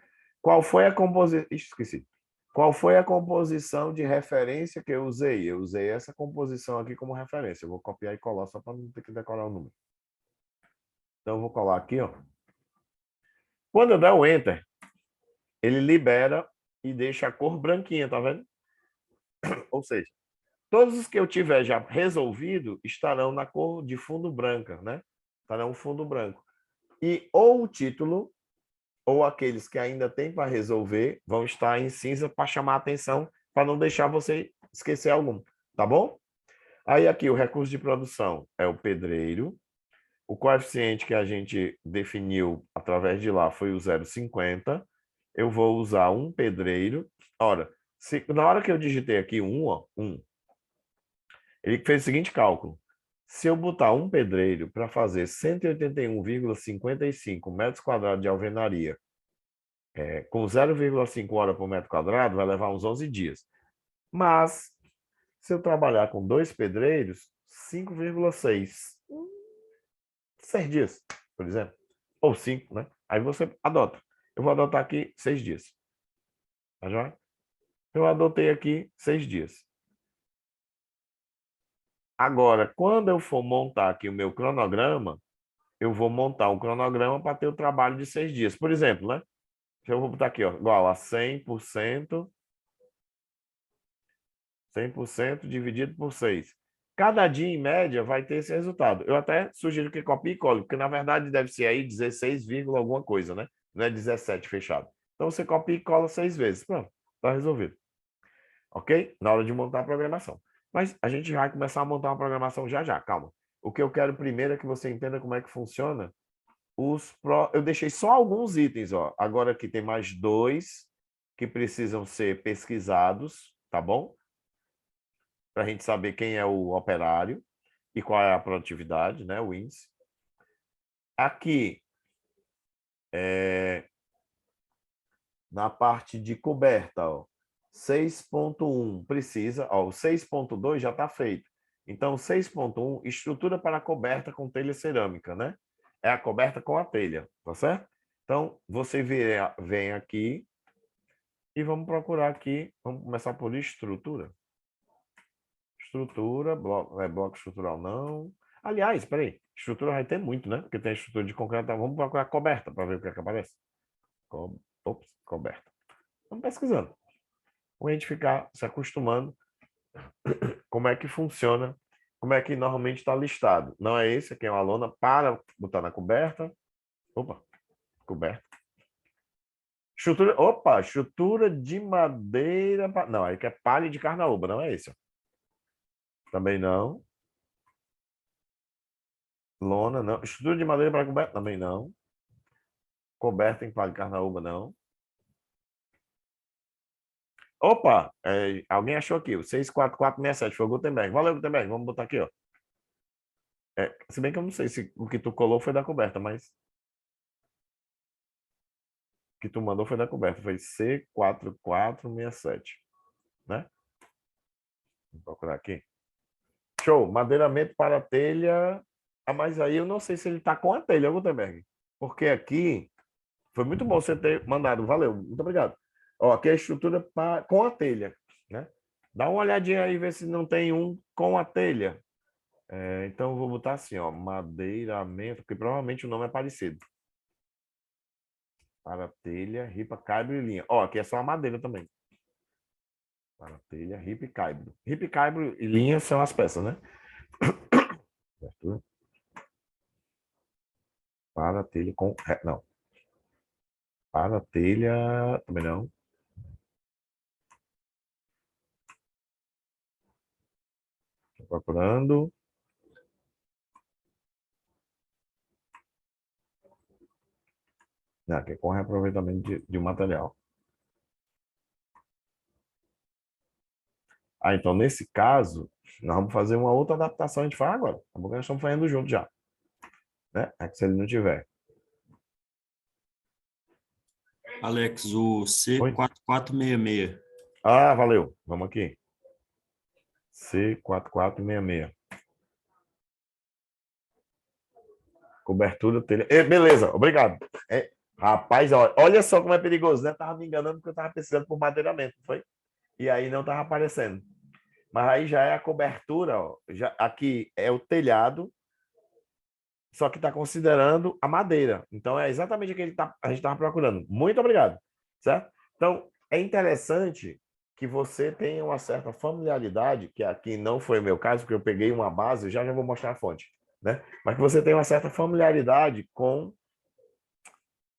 Qual foi a composição... Esqueci. Qual foi a composição de referência que eu usei? Eu usei essa composição aqui como referência. Eu vou copiar e colar só para não ter que decorar o número. Então, eu vou colar aqui, ó. Quando eu der o Enter, ele libera e deixa a cor branquinha, tá vendo? Ou seja, todos os que eu tiver já resolvido estarão na cor de fundo branca, né? Estarão fundo branco. E ou o título, ou aqueles que ainda tem para resolver, vão estar em cinza para chamar a atenção, para não deixar você esquecer algum, tá bom? Aí aqui o recurso de produção é o pedreiro, o coeficiente que a gente definiu através de lá foi o 0,50. Eu vou usar um pedreiro. Ora, na hora que eu digitei aqui ó, ele fez o seguinte cálculo. Se eu botar um pedreiro para fazer 181,55 metros quadrados de alvenaria, com 0,5 hora por metro quadrado, vai levar uns 11 dias. Mas, se eu trabalhar com 2 pedreiros, 5,6. 6 dias, por exemplo. Ou 5, né? Aí você adota. Eu vou adotar aqui 6 dias. Tá joia? Eu adotei aqui 6 dias. Agora, quando eu for montar aqui o meu cronograma, eu vou montar um cronograma para ter o trabalho de 6 dias. Por exemplo, né? Eu vou botar aqui, ó, igual a 100% dividido por 6. Cada dia, em média, vai ter esse resultado. Eu até sugiro que copie e cole, porque, na verdade, deve ser aí 16, alguma coisa, né? Não é 17 fechado. Então, você copia e cola 6 vezes. Pronto. está resolvido. Ok? Na hora de montar a programação. Mas a gente vai começar a montar uma programação já já, calma. O que eu quero primeiro é que você entenda como é que funciona eu deixei só alguns itens, ó. Agora aqui tem mais 2 que precisam ser pesquisados, tá bom? Para a gente saber quem é o operário e qual é a produtividade, né? O índice. Aqui, na parte de coberta, ó, 6.1 precisa, ó, o 6.2 já está feito. Então, 6.1, estrutura para coberta com telha cerâmica, né? É a coberta com a telha, tá certo? Então, você vem aqui e vamos procurar aqui, vamos começar por estrutura. Estrutura, bloco estrutural não. Aliás, espera aí, estrutura vai ter muito, né? Porque tem estrutura de concreto, vamos procurar coberta para ver o que, é que aparece. Ops, coberta. Vamos pesquisando. Para a gente ficar se acostumando como é que funciona, como é que normalmente está listado. Não é esse, aqui é uma lona para botar na coberta. Opa, coberta. Estrutura de madeira. Não, aí que é palha de carnaúba, não é esse. Ó. Também não. Lona, não. Estrutura de madeira para coberta, também não. Coberta em palha de carnaúba, não. Opa, alguém achou aqui, o 64467, foi o Gutenberg. Valeu, Gutenberg, vamos botar aqui, ó. Se bem que eu não sei se o que tu colou foi da coberta, mas o que tu mandou foi da coberta, foi C4467, né? Vou procurar aqui. Show, madeiramento para telha. Ah, mas aí eu não sei se ele tá com a telha, Gutenberg. Porque aqui foi muito bom você ter mandado, valeu, muito obrigado. Ó, aqui é a estrutura com a telha, né? Dá uma olhadinha aí, ver se não tem um com a telha. Então eu vou botar assim, ó, madeiramento, porque provavelmente o nome é parecido. Para telha, ripa, caibro e linha. Ó, aqui é só a madeira também. Para telha, ripa e caibro. Ripa, caibro e linha são as peças, né? Para telha com... Não. Para telha... Também não. Estou procurando. Não, aqui é com reaproveitamento de um material. Então, nesse caso, nós vamos fazer uma outra adaptação, a gente faz agora. Tá bom? Nós estamos fazendo junto já. Né? É que se ele não tiver. Alex, o C4466. Ah, valeu. Vamos aqui. C4466. Cobertura telha. Beleza, obrigado. Rapaz, olha só como é perigoso, né? Tava me enganando porque eu tava precisando por madeiramento, não foi? E aí não tava aparecendo. Mas aí já é a cobertura, ó. Aqui é o telhado, só que está considerando a madeira. Então é exatamente o que a gente estava procurando. Muito obrigado, certo? Então é interessante que você tenha uma certa familiaridade, que aqui não foi o meu caso, porque eu peguei uma base, já vou mostrar a fonte, né? Mas que você tenha uma certa familiaridade com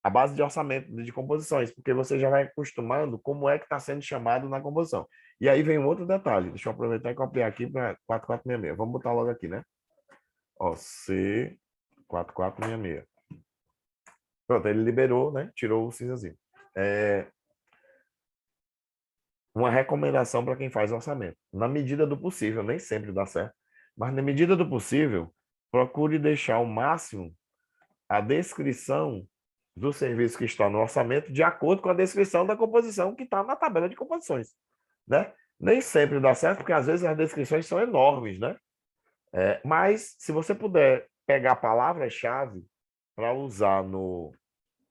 a base de orçamento de composições, porque você já vai acostumando como é que está sendo chamado na composição. E aí vem um outro detalhe, deixa eu aproveitar e copiar aqui para 4466. Vamos botar logo aqui, né? Ó, C4466. Pronto, ele liberou, né? Tirou o cinzazinho. Uma recomendação para quem faz orçamento. Na medida do possível, nem sempre dá certo, mas na medida do possível, procure deixar ao máximo a descrição do serviço que está no orçamento de acordo com a descrição da composição que está na tabela de composições, né? Nem sempre dá certo, porque às vezes as descrições são enormes, né? Mas se você puder pegar palavras-chave para usar no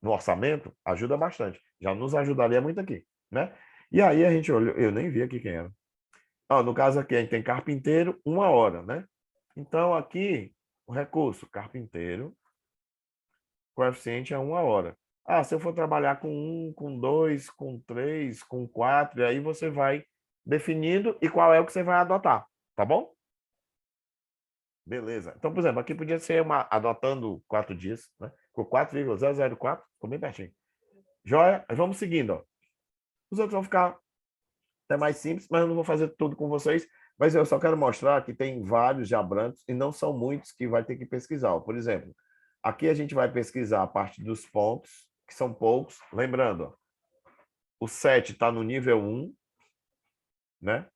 orçamento, ajuda bastante. Já nos ajudaria muito aqui, né? E aí a gente olhou, eu nem vi aqui quem era. No caso aqui, a gente tem carpinteiro, 1 hora, né? Então aqui, o recurso, carpinteiro, coeficiente é 1 hora. Se eu for trabalhar com 1, com 2, com 3, com 4, e aí você vai definindo e qual é o que você vai adotar, tá bom? Beleza. Então, por exemplo, aqui podia ser adotando 4 dias, né? Ficou 4,004, ficou bem pertinho. Joia? Vamos seguindo, ó. Os outros vão ficar É mais simples, mas eu não vou fazer tudo com vocês. Mas eu só quero mostrar que tem vários diabrancos e não são muitos que vai ter que pesquisar. Por exemplo, aqui a gente vai pesquisar a parte dos pontos, que são poucos. Lembrando, ó, o 7 está no nível 1, né?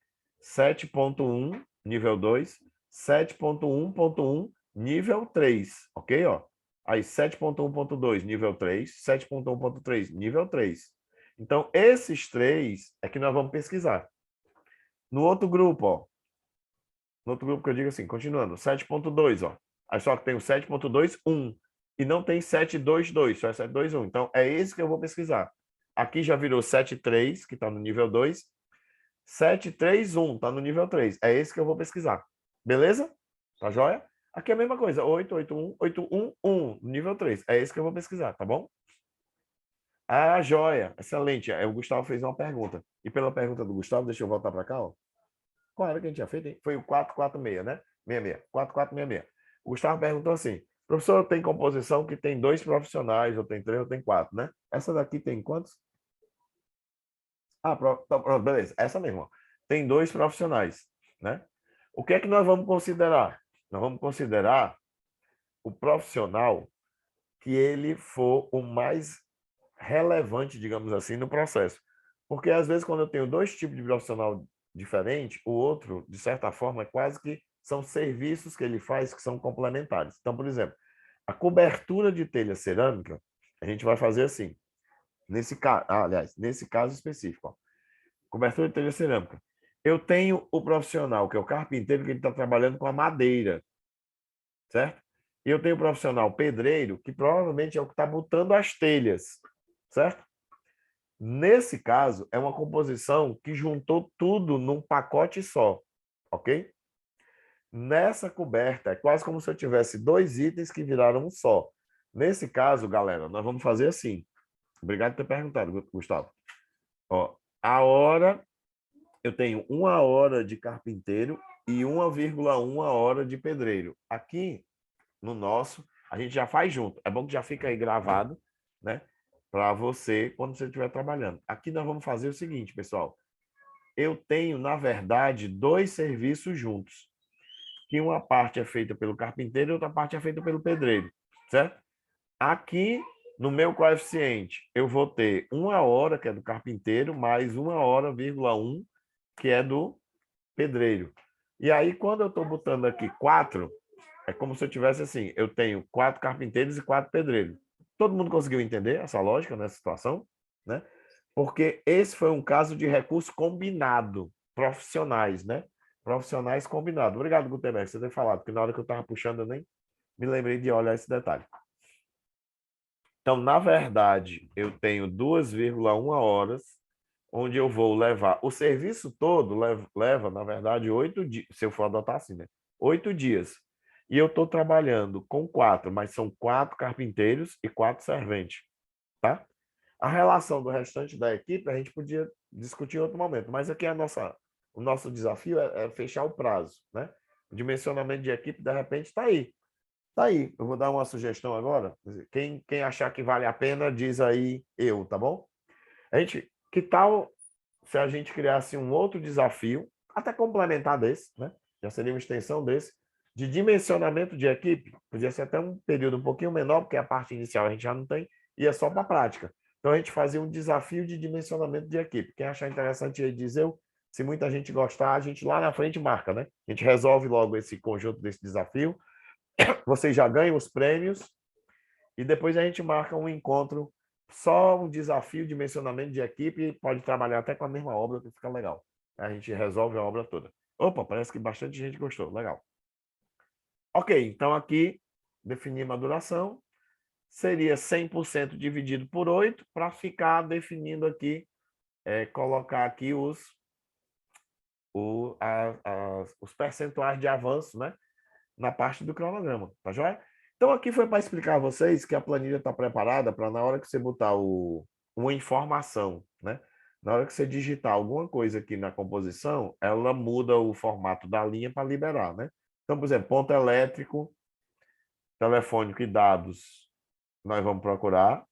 7.1, nível 2. 7.1.1, nível 3. Ok? Ó. Aí 7.1.2, nível 3. 7.1.3, nível 3. Então, esses três é que nós vamos pesquisar. No outro grupo, ó. No outro grupo que eu digo assim, continuando, 7.2, ó. Aí só que tem o 7.2.1 e não tem 7.2.2, só é 7.2.1. Então, é esse que eu vou pesquisar. Aqui já virou 7.3, que está no nível 2. 7.3.1, está no nível 3. É esse que eu vou pesquisar. Beleza? Tá joia? Aqui é a mesma coisa, 8.8.1, 8.1.1, nível 3. É esse que eu vou pesquisar, tá bom? Ah, joia. Excelente. O Gustavo fez uma pergunta. E pela pergunta do Gustavo, deixa eu voltar para cá, ó. Qual era que a gente tinha feito, hein? Foi o 446, né? 66. 4466. O Gustavo perguntou assim: professor, tem composição que tem 2 profissionais, ou tem 3, ou tem 4, né? Essa daqui tem quantos? Ah, pronto, beleza. Essa mesmo. Ó. Tem 2 profissionais, né? O que é que nós vamos considerar? Nós vamos considerar o profissional que ele for o mais relevante, digamos assim, no processo. Porque, às vezes, quando eu tenho 2 tipos de profissional diferente, o outro, de certa forma, é quase que são serviços que ele faz que são complementares. Então, por exemplo, a cobertura de telha cerâmica, a gente vai fazer assim. Nesse caso, aliás, nesse caso específico, ó, cobertura de telha cerâmica. Eu tenho o profissional, que é o carpinteiro, que ele está trabalhando com a madeira, certo? E eu tenho o profissional pedreiro, que provavelmente é o que está botando as telhas, certo? Nesse caso, é uma composição que juntou tudo num pacote só, ok? Nessa coberta, é quase como se eu tivesse 2 itens que viraram um só. Nesse caso, galera, nós vamos fazer assim. Obrigado por ter perguntado, Gustavo. Ó, a hora, eu tenho 1 hora de carpinteiro e 1,1 hora de pedreiro. Aqui, no nosso, a gente já faz junto. É bom que já fica aí gravado, né? Para você, quando você estiver trabalhando. Aqui nós vamos fazer o seguinte, pessoal. Eu tenho, na verdade, 2 serviços juntos. Que uma parte é feita pelo carpinteiro e outra parte é feita pelo pedreiro, certo? Aqui, no meu coeficiente, eu vou ter 1 hora, que é do carpinteiro, mais 1 hora,1, que é do pedreiro. E aí, quando eu estou botando aqui 4, é como se eu tivesse assim, eu tenho 4 carpinteiros e 4 pedreiros. Todo mundo conseguiu entender essa lógica nessa situação, né? Porque esse foi um caso de recurso combinado, profissionais, né? Profissionais combinados. Obrigado, Gutenberg, por você ter falado, porque na hora que eu estava puxando, eu nem me lembrei de olhar esse detalhe. Então, na verdade, eu tenho 2,1 horas, onde eu vou levar. O serviço todo leva, na verdade, 8 dias, se eu for adotar assim, né? 8 dias. E eu estou trabalhando com 4, mas são 4 carpinteiros e 4 serventes, tá? A relação do restante da equipe a gente podia discutir em outro momento, mas aqui o nosso desafio é fechar o prazo, né? O dimensionamento de equipe, de repente, está aí. Está aí. Eu vou dar uma sugestão agora. Quem achar que vale a pena, diz aí eu, tá bom? Que tal se a gente criasse um outro desafio, até complementar desse, né? Já seria uma extensão desse, de dimensionamento de equipe. Podia ser até um período um pouquinho menor, porque a parte inicial a gente já não tem, e é só para a prática. Então a gente fazia um desafio de dimensionamento de equipe. Quem achar interessante aí, diz eu. Se muita gente gostar, a gente lá na frente marca, né? A gente resolve logo esse conjunto desse desafio. Vocês já ganham os prêmios e depois a gente marca um encontro, só um desafio de mencionamento de equipe, pode trabalhar até com a mesma obra, que fica legal. A gente resolve a obra toda. Opa, parece que bastante gente gostou, legal. Ok, então aqui definimos a duração, seria 100% dividido por 8, para ficar definindo aqui, colocar aqui os percentuais de avanço, né? Na parte do cronograma, tá joia? Então, aqui foi para explicar a vocês que a planilha está preparada para, na hora que você botar uma informação, né? Na hora que você digitar alguma coisa aqui na composição, ela muda o formato da linha para liberar, né? Então, por exemplo, ponto elétrico, telefônico e dados, nós vamos procurar.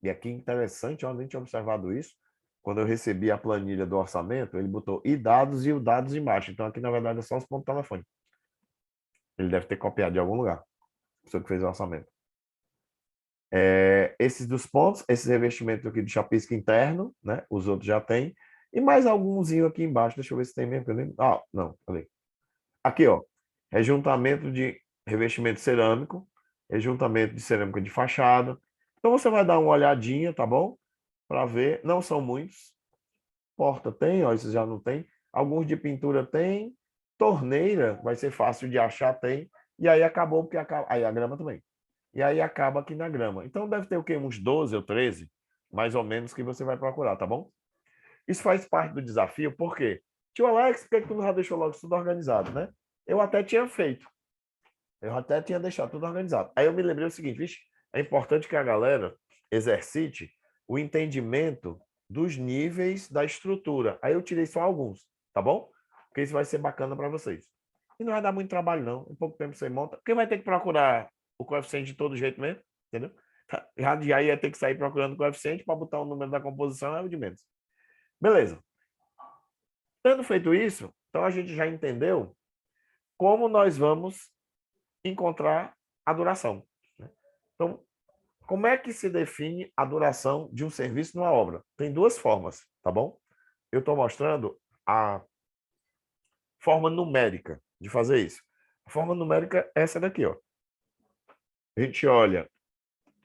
E aqui interessante, ó, a gente tinha observado isso. quando eu recebi a planilha do orçamento, ele botou e dados e o dados embaixo. Então, aqui, na verdade, é só os pontos de telefone. Ele deve ter copiado de algum lugar. A pessoa que fez o orçamento. Esses dos pontos, esses revestimentos aqui de chapisco interno, né? Os outros já tem. E mais algumzinho aqui embaixo. Deixa eu ver se tem mesmo. Ah, não, falei. Aqui, ó. Rejuntamento de revestimento cerâmico, rejuntamento de cerâmica de fachada. Então você vai dar uma olhadinha, tá bom? Para ver. Não são muitos. Porta tem, ó, isso já não tem. Alguns de pintura tem. Torneira, vai ser fácil de achar, tem. E aí acabou, porque aí a grama também. E aí acaba aqui na grama. Então deve ter o quê? Uns 12 ou 13, mais ou menos, que você vai procurar, tá bom? Isso faz parte do desafio, por quê? Tio Alex, por que tu não já deixou logo tudo organizado, né? Eu até tinha feito. Eu até tinha deixado tudo organizado. Aí eu me lembrei o seguinte, vixe, é importante que a galera exercite o entendimento dos níveis da estrutura. Aí eu tirei só alguns, tá bom? Porque isso vai ser bacana para vocês. E não vai dar muito trabalho, não. Em pouco tempo você monta. Porque vai ter que procurar o coeficiente de todo jeito mesmo, entendeu? Já ia ter que sair procurando o coeficiente para botar o número da composição, é o de menos. Beleza. Tendo feito isso, então a gente já entendeu como nós vamos encontrar a duração. Né? Então, como é que se define a duração de um serviço numa obra? Tem duas formas, tá bom? Eu estou mostrando a forma numérica de fazer isso. A forma numérica é essa daqui, ó. A gente olha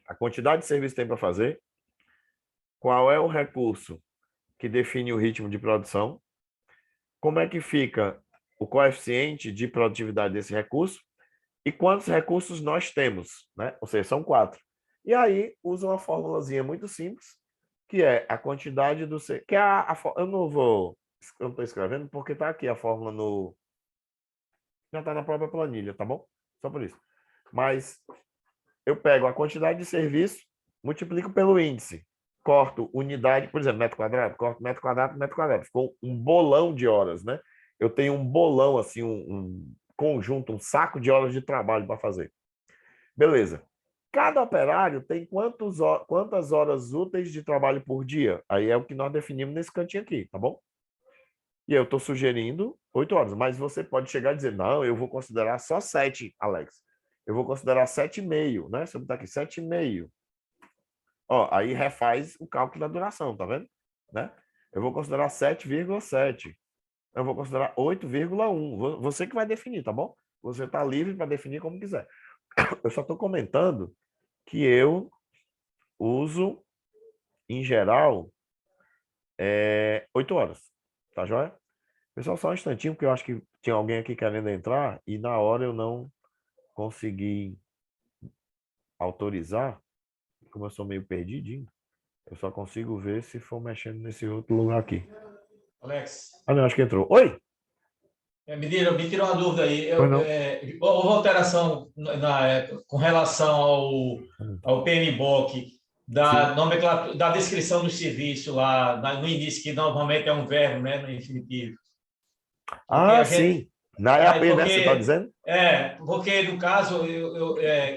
a quantidade de serviço que tem para fazer, qual é o recurso que define o ritmo de produção, como é que fica o coeficiente de produtividade desse recurso e quantos recursos nós temos, né? Ou seja, são 4. E aí usa uma formulazinha muito simples, que é a quantidade do... Que é eu não estou escrevendo porque está aqui a fórmula no... Já está na própria planilha, tá bom? Só por isso. Mas eu pego a quantidade de serviço, multiplico pelo índice, corto unidade, por exemplo, metro quadrado, corto metro quadrado por metro quadrado. Ficou um bolão de horas, né? Eu tenho um bolão, assim, um conjunto, um saco de horas de trabalho para fazer. Beleza. Cada operário tem quantas horas úteis de trabalho por dia? Aí é o que nós definimos nesse cantinho aqui, tá bom? E eu estou sugerindo 8 horas, mas você pode chegar e dizer, não, eu vou considerar só 7, Alex. Eu vou considerar 7,5, né? Se eu botar aqui 7,5. Ó, aí refaz o cálculo da duração, tá vendo? Né? Eu vou considerar 7,7. Eu vou considerar 8,1. Você que vai definir, tá bom? Você está livre para definir como quiser. Eu só estou comentando que eu uso, em geral, 8 horas. Tá joia? Pessoal, só um instantinho, porque eu acho que tinha alguém aqui querendo entrar e na hora eu não consegui autorizar. Como eu sou meio perdidinho, eu só consigo ver se for mexendo nesse outro lugar aqui. Alex. Ah, não, acho que entrou. Oi! Me tirou uma dúvida aí. Pois não. Houve alteração com relação ao PMBOK, da nomenclatura, da descrição do serviço lá no início, que normalmente é um verbo, né, no infinitivo. Porque Ah, sim. Na EAP, né? Você está dizendo? Porque no caso,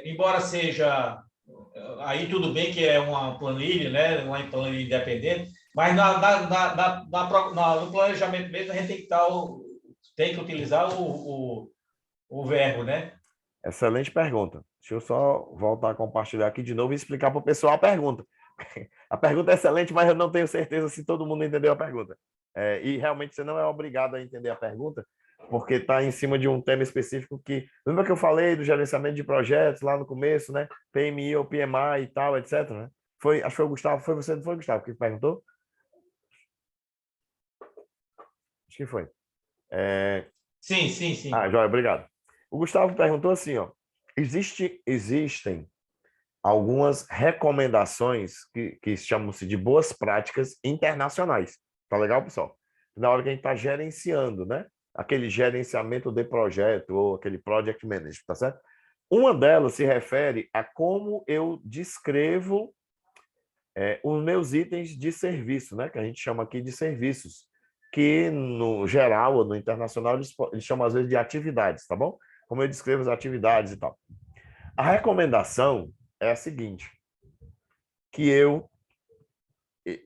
embora seja aí tudo bem que é uma planilha, né, uma planilha independente, mas no planejamento mesmo a gente tem que utilizar o verbo, né? Excelente pergunta. Deixa eu só voltar a compartilhar aqui de novo e explicar para o pessoal a pergunta. A pergunta é excelente, mas eu não tenho certeza se todo mundo entendeu a pergunta. E realmente você não é obrigado a entender a pergunta, porque está em cima de um tema específico que... Lembra que eu falei do gerenciamento de projetos lá no começo, né? PMI ou PMI e tal, etc. Né? Acho que foi o Gustavo, foi você, não foi o Gustavo que perguntou? Acho que foi. Sim, sim, sim. Ah, Joia, obrigado. O Gustavo perguntou assim, ó, existem algumas recomendações que chamam-se de boas práticas internacionais. Tá legal, pessoal? Na hora que a gente está gerenciando, né? Aquele gerenciamento de projeto ou aquele project management, tá certo? Uma delas se refere a como eu descrevo os meus itens de serviço, né? Que a gente chama aqui de serviços, que no geral ou no internacional eles chamam às vezes de atividades, tá bom? Como eu descrevo as atividades e tal. A recomendação é a seguinte, que eu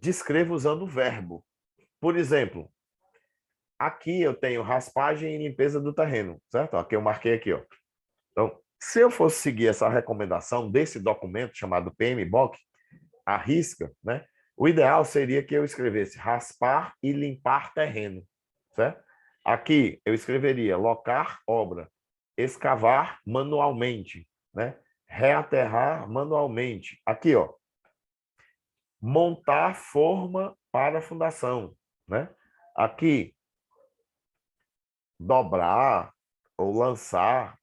descrevo usando o verbo. Por exemplo, aqui eu tenho raspagem e limpeza do terreno, certo? Aqui eu marquei aqui, ó. Então, se eu fosse seguir essa recomendação desse documento chamado PMBOK, à risca, né? O ideal seria que eu escrevesse raspar e limpar terreno, certo? Aqui eu escreveria locar obra, escavar manualmente, né? Reaterrar manualmente. Aqui, ó, montar forma para a fundação, né? Aqui, dobrar ou lançar,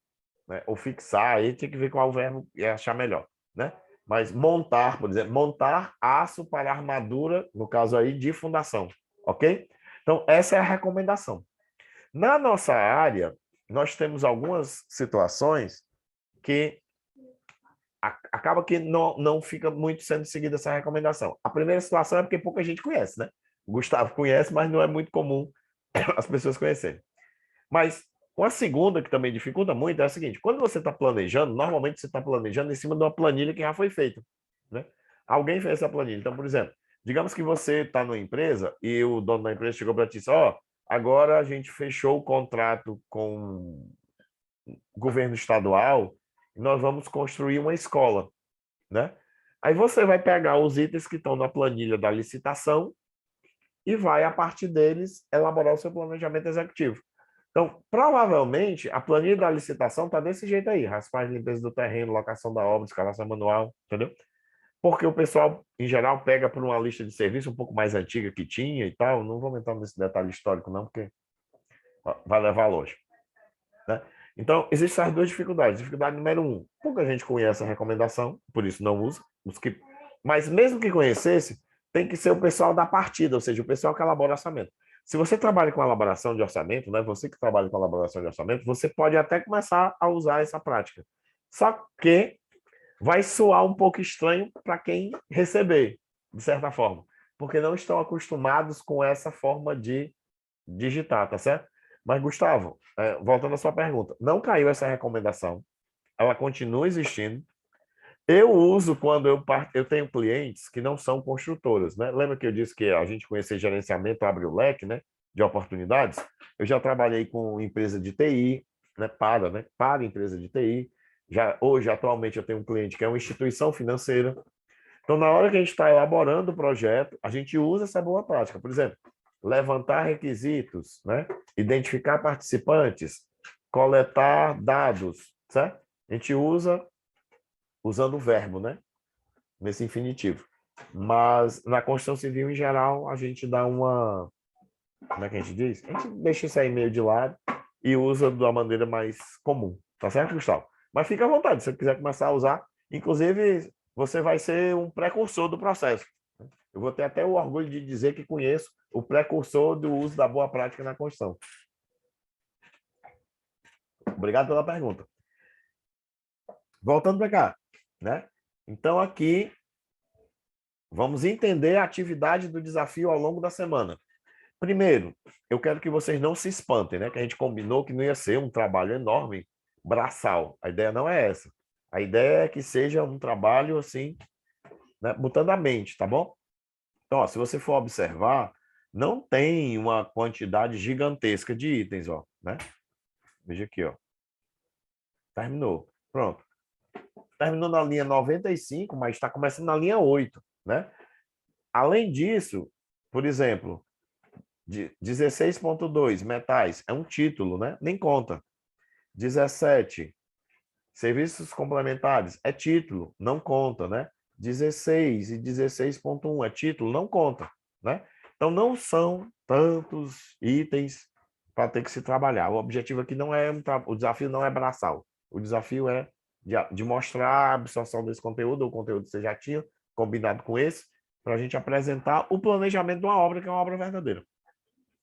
né? Ou fixar, aí tem que ver qual verbo ia achar melhor, né? Mas montar, por exemplo, montar aço para armadura, no caso aí, de fundação, ok? Então, essa é a recomendação. Na nossa área, nós temos algumas situações que acaba que não fica muito sendo seguida essa recomendação. A primeira situação é porque pouca gente conhece, né? O Gustavo conhece, mas não é muito comum as pessoas conhecerem. Mas uma segunda que também dificulta muito é a seguinte: quando você está planejando, normalmente você está planejando em cima de uma planilha que já foi feita, né? Alguém fez essa planilha. Então, por exemplo, digamos que você está numa empresa e o dono da empresa chegou para ti e disse: ó, agora a gente fechou o contrato com o governo estadual e nós vamos construir uma escola, né? Aí você vai pegar os itens que estão na planilha da licitação e vai, a partir deles, elaborar o seu planejamento executivo. Então, provavelmente, a planilha da licitação está desse jeito aí: raspagem, limpeza do terreno, locação da obra, escalação manual, entendeu? Porque o pessoal, em geral, pega por uma lista de serviço um pouco mais antiga que tinha e tal. Não vou entrar nesse detalhe histórico, não, porque vai levar longe, né? Então, existem essas duas dificuldades. Dificuldade número 1, pouca gente conhece a recomendação, por isso não usa. Mas mesmo que conhecesse, tem que ser o pessoal da partida, ou seja, o pessoal que elabora orçamento. Se você trabalha com elaboração de orçamento, né, você que trabalha com elaboração de orçamento, você pode até começar a usar essa prática. Só que vai soar um pouco estranho para quem receber, de certa forma, porque não estão acostumados com essa forma de digitar, tá certo? Mas, Gustavo, voltando à sua pergunta, não caiu essa recomendação, ela continua existindo. Eu uso quando eu tenho clientes que não são construtoras, né? Lembra que eu disse que a gente conhecer gerenciamento abre o leque, né, de oportunidades? Eu já trabalhei com empresa de TI, né, para empresa de TI. Hoje, atualmente, eu tenho um cliente que é uma instituição financeira. Então, na hora que a gente está elaborando o projeto, a gente usa essa boa prática. Por exemplo, levantar requisitos, né? Identificar participantes, coletar dados, certo? A gente usa usando o verbo, né? Nesse infinitivo. Mas na construção civil, em geral, a gente dá uma... Como é que a gente diz? A gente deixa isso aí meio de lado e usa da maneira mais comum. Tá certo, Gustavo? Mas fica à vontade, se você quiser começar a usar. Inclusive, você vai ser um precursor do processo. Eu vou ter até o orgulho de dizer que conheço o precursor do uso da boa prática na construção. Obrigado pela pergunta. Voltando para cá, né? Então, aqui, vamos entender a atividade do desafio ao longo da semana. Primeiro, eu quero que vocês não se espantem, né? Que a gente combinou que não ia ser um trabalho enorme, braçal. A ideia não é essa. A ideia é que seja um trabalho, assim, né? Botando a mente, tá bom? Então, ó, se você for observar, não tem uma quantidade gigantesca de itens, ó, né? Veja aqui, ó. Terminou. Pronto. Terminou na linha 95, mas está começando na linha 8, né? Além disso, por exemplo, 16.2, metais, é um título, né? Nem conta. 17, serviços complementares, é título, não conta, né? 16 e 16.1 é título, não conta, né? Então, não são tantos itens para ter que se trabalhar. O objetivo aqui não é... O desafio não é braçal. O desafio é de mostrar a absorção desse conteúdo, o conteúdo que você já tinha combinado com esse, para a gente apresentar o planejamento de uma obra que é uma obra verdadeira.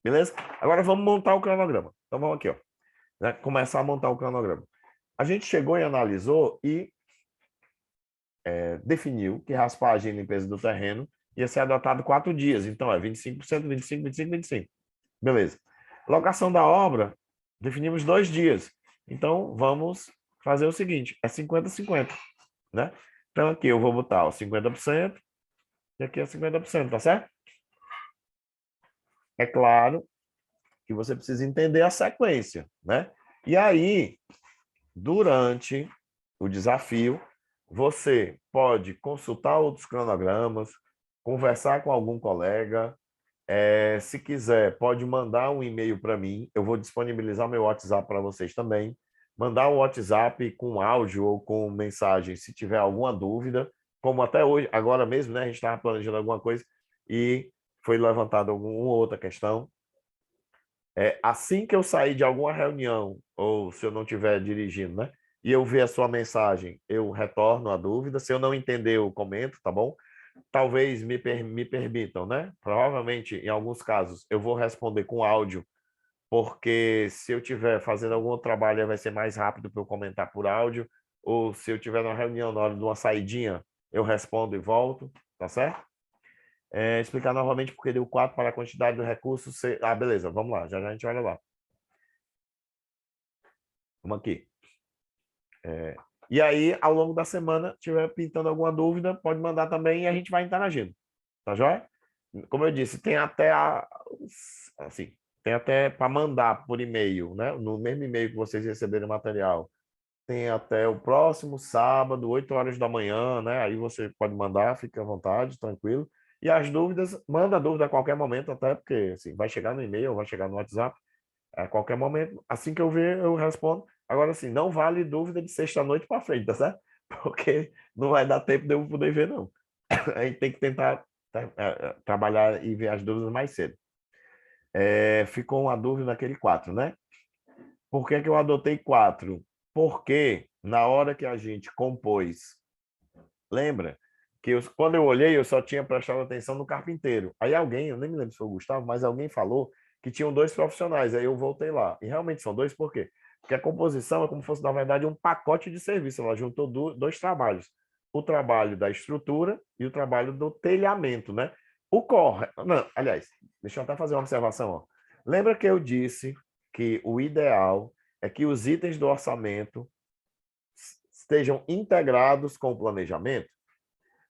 Beleza? Agora vamos montar o cronograma. Então vamos aqui, ó, né? Começar a montar o cronograma. A gente chegou e analisou e definiu que raspagem e limpeza do terreno ia ser adotado 4 dias. Então é 25%, 25%, 25%, 25%. Beleza. Locação da obra, definimos 2 dias. Então vamos fazer o seguinte, é 50-50, né? Então aqui eu vou botar os 50%, e aqui é 50%, tá certo? É claro que você precisa entender a sequência, né? E aí, durante o desafio, você pode consultar outros cronogramas, conversar com algum colega. Se quiser, pode mandar um e-mail para mim. Eu vou disponibilizar meu WhatsApp para vocês também. Mandar um WhatsApp com áudio ou com mensagem, se tiver alguma dúvida. Como até hoje, agora mesmo, né? A gente estava planejando alguma coisa e foi levantada alguma outra questão. Assim que eu sair de alguma reunião, ou se eu não estiver dirigindo, né? E eu ver a sua mensagem, eu retorno a dúvida. Se eu não entender, eu comento, tá bom? Talvez me permitam, né? Provavelmente, em alguns casos, eu vou responder com áudio, porque se eu estiver fazendo algum trabalho, vai ser mais rápido para eu comentar por áudio, ou se eu estiver numa reunião, na hora de uma saidinha, eu respondo e volto, tá certo? Explicar novamente porque deu 4 para a quantidade do recurso. Beleza, vamos lá, já a gente olha lá. Vamos aqui. E aí, ao longo da semana, tiver pintando alguma dúvida, pode mandar também e a gente vai interagindo. Tá joia? Como eu disse, tem até assim, tem até para mandar por e-mail, né? No mesmo e-mail que vocês receberem o material. Tem até o próximo sábado, 8 horas da manhã, né? Aí você pode mandar, fique à vontade, tranquilo. E as dúvidas, manda a dúvida a qualquer momento, até porque assim, vai chegar no e-mail, vai chegar no WhatsApp, a qualquer momento. Assim que eu ver, eu respondo. Agora, assim, não vale dúvida de sexta-noite para frente, tá certo? Porque não vai dar tempo de eu poder ver, não. A gente tem que tentar trabalhar e ver as dúvidas mais cedo. Ficou uma dúvida naquele 4, né? Por que eu adotei 4? Porque na hora que a gente compôs, lembra? Que quando eu olhei, eu só tinha prestado atenção no carpinteiro. Aí alguém, eu nem me lembro se foi o Gustavo, mas alguém falou que tinham 2 profissionais. Aí eu voltei lá. E realmente são 2, por quê? Porque a composição é como se fosse, na verdade, um pacote de serviço. Ela juntou 2 trabalhos. O trabalho da estrutura e o trabalho do telhamento, né? Não, aliás, deixa eu até fazer uma observação. Ó. Lembra que eu disse que o ideal é que os itens do orçamento estejam integrados com o planejamento?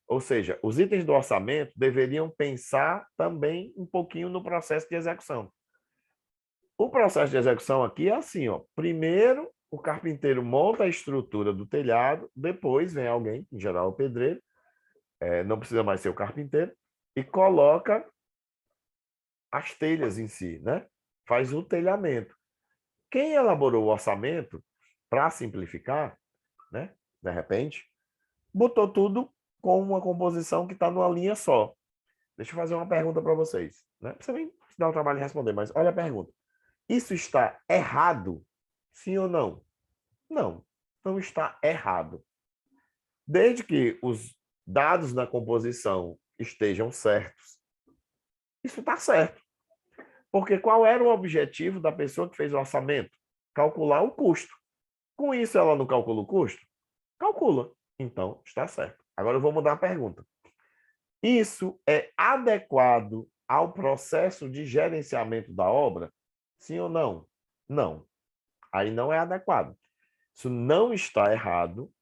Ou seja, os itens do orçamento deveriam pensar também um pouquinho no processo de execução. O processo de execução aqui é assim, ó. Primeiro, o carpinteiro monta a estrutura do telhado, depois vem alguém, em geral o pedreiro, não precisa mais ser o carpinteiro, e coloca as telhas em si, né? Faz o telhamento. Quem elaborou o orçamento, para simplificar, né? De repente, botou tudo com uma composição que está numa linha só. Deixa eu fazer uma pergunta para vocês. Né? Não precisa nem se dar o trabalho de responder, mas olha a pergunta. Isso está errado? Sim ou não? Não, não está errado. Desde que os dados na composição estejam certos, isso está certo. Porque qual era o objetivo da pessoa que fez o orçamento? Calcular o custo. Com isso, ela não calcula o custo? Calcula. Então, está certo. Agora eu vou mudar a pergunta. Isso é adequado ao processo de gerenciamento da obra? Sim ou não? Não. Aí não é adequado. Isso não está errado,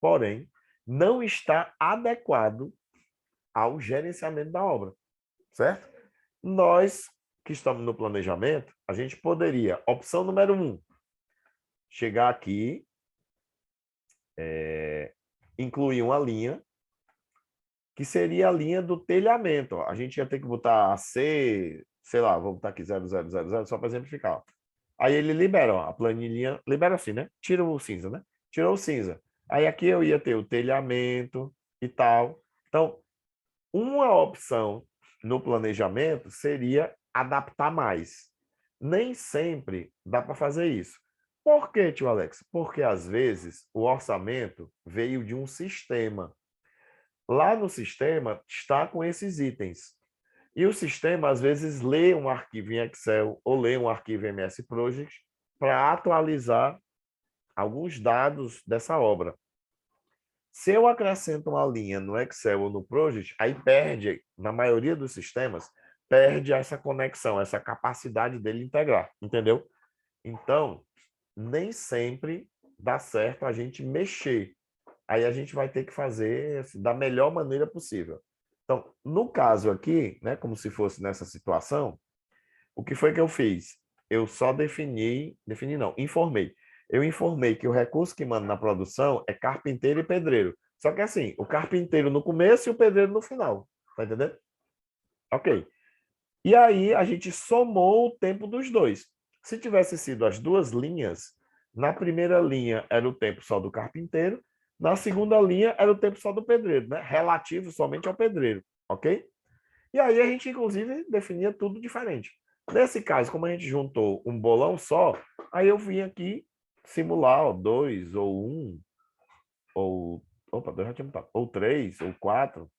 porém, não está adequado ao gerenciamento da obra, certo? Nós que estamos no planejamento, a gente poderia, opção número 1, chegar aqui, incluir uma linha, que seria a linha do telhamento. A gente ia ter que botar C, sei lá, vou botar aqui 0000, só para exemplificar. Aí ele libera, ó, a planilhinha, libera assim, né? Tira o cinza, né? Tirou o cinza. Aí aqui eu ia ter o telhamento e tal. Então, uma opção no planejamento seria adaptar mais. Nem sempre dá para fazer isso. Por quê, tio Alex? Porque às vezes o orçamento veio de um sistema. Lá no sistema está com esses itens. E o sistema, às vezes, lê um arquivo em Excel ou lê um arquivo em MS Project para atualizar alguns dados dessa obra. Se eu acrescento uma linha no Excel ou no Project, aí perde, na maioria dos sistemas, perde essa conexão, essa capacidade dele integrar, entendeu? Então, nem sempre dá certo a gente mexer. Aí a gente vai ter que fazer assim, da melhor maneira possível. Então, no caso aqui, né, como se fosse nessa situação, o que foi que eu fiz? Eu só informei. Eu informei que o recurso que manda na produção é carpinteiro e pedreiro. Só que assim, o carpinteiro no começo e o pedreiro no final. Tá entendendo? Ok. E aí a gente somou o tempo dos dois. Se tivesse sido as duas linhas, na primeira linha era o tempo só do carpinteiro, na segunda linha era o tempo só do pedreiro, né? Relativo somente ao pedreiro, ok? E aí a gente, inclusive, definia tudo diferente. Nesse caso, como a gente juntou um bolão só, aí eu vim aqui simular ó, 2 ou 1, ou... Opa, 2 já tinha mudado. Ou 3, ou 4.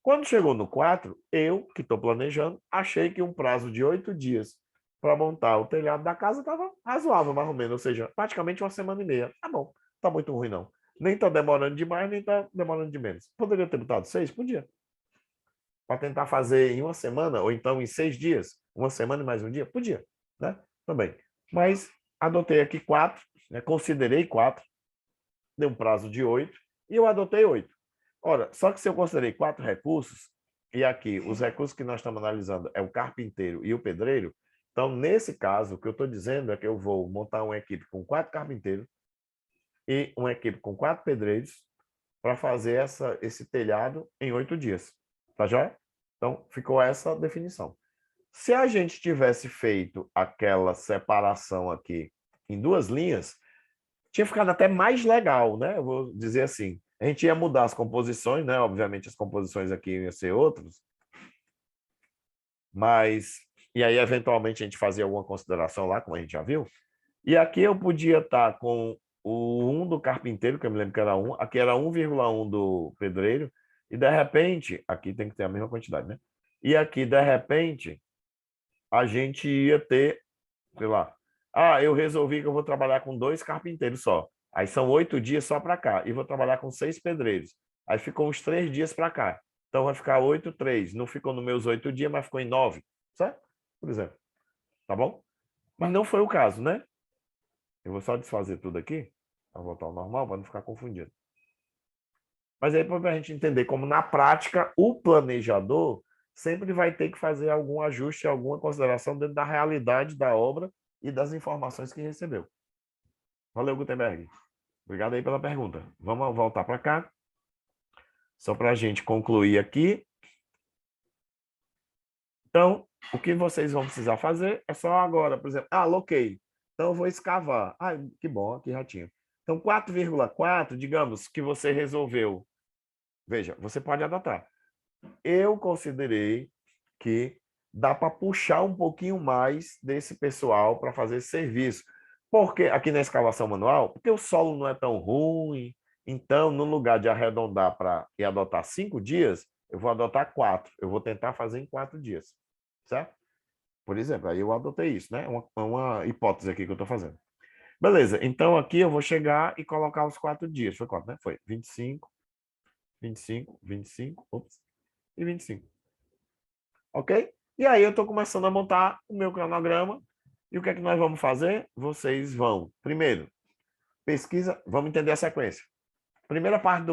Quando chegou no 4, eu, que estou planejando, achei que um prazo de 8 dias para montar o telhado da casa estava razoável, mais ou menos. Ou seja, praticamente uma semana e meia. Tá bom, tá muito ruim, não. Nem está demorando demais, nem está demorando de menos. Poderia ter botado 6? Podia. Para tentar fazer em uma semana, ou então em 6 dias, uma semana e mais um dia? Podia, né? Também. Mas adotei aqui 4, né? Considerei 4, deu um prazo de 8, e eu adotei 8. Ora, só que se eu considerei 4 recursos, e aqui os recursos que nós estamos analisando é o carpinteiro e o pedreiro, então, nesse caso, o que eu estou dizendo é que eu vou montar uma equipe com 4 carpinteiros e uma equipe com 4 pedreiros para fazer esse telhado em 8 dias. Tá joia? Então, ficou essa definição. Se a gente tivesse feito aquela separação aqui em 2 linhas, tinha ficado até mais legal, né? Eu vou dizer assim, a gente ia mudar as composições, né? Obviamente as composições aqui iam ser outras, mas e aí eventualmente a gente fazia alguma consideração lá, como a gente já viu. E aqui eu podia estar com o 1 do carpinteiro, que eu me lembro que era 1, aqui era 1,1 do pedreiro, e de repente, aqui tem que ter a mesma quantidade, né? E aqui, de repente, a gente ia ter, sei lá, eu resolvi que eu vou trabalhar com 2 carpinteiros só. Aí são 8 dias só para cá. E vou trabalhar com 6 pedreiros. Aí ficou uns 3 dias para cá. Então vai ficar 8, 3. Não ficou nos meus 8 dias, mas ficou em 9. Certo? Por exemplo. Tá bom? Mas não foi o caso, né? Eu vou só desfazer tudo aqui, para voltar ao normal, para não ficar confundido. Mas aí, para a gente entender como, na prática, o planejador sempre vai ter que fazer algum ajuste, alguma consideração dentro da realidade da obra e das informações que recebeu. Valeu, Gutenberg. Obrigado aí pela pergunta. Vamos voltar para cá. Só para a gente concluir aqui. Então, o que vocês vão precisar fazer é só agora, por exemplo, aloquei. Então, eu vou escavar. Que bom, aqui já tinha. Então, 4,4, digamos que você resolveu. Veja, você pode adotar. Eu considerei que dá para puxar um pouquinho mais desse pessoal para fazer esse serviço. Porque aqui na escavação manual, porque o solo não é tão ruim, então, no lugar de arredondar e adotar 5 dias, eu vou adotar 4. Eu vou tentar fazer em 4 dias. Certo? Por exemplo, aí eu adotei isso, né? Uma hipótese aqui que eu estou fazendo. Beleza, então aqui eu vou chegar e colocar os 4 dias. Foi quanto, né? Foi 25, 25, 25, ops, e 25. Ok? E aí eu estou começando a montar o meu cronograma. E o que é que nós vamos fazer? Vocês vão, primeiro, pesquisa, vamos entender a sequência. Primeira parte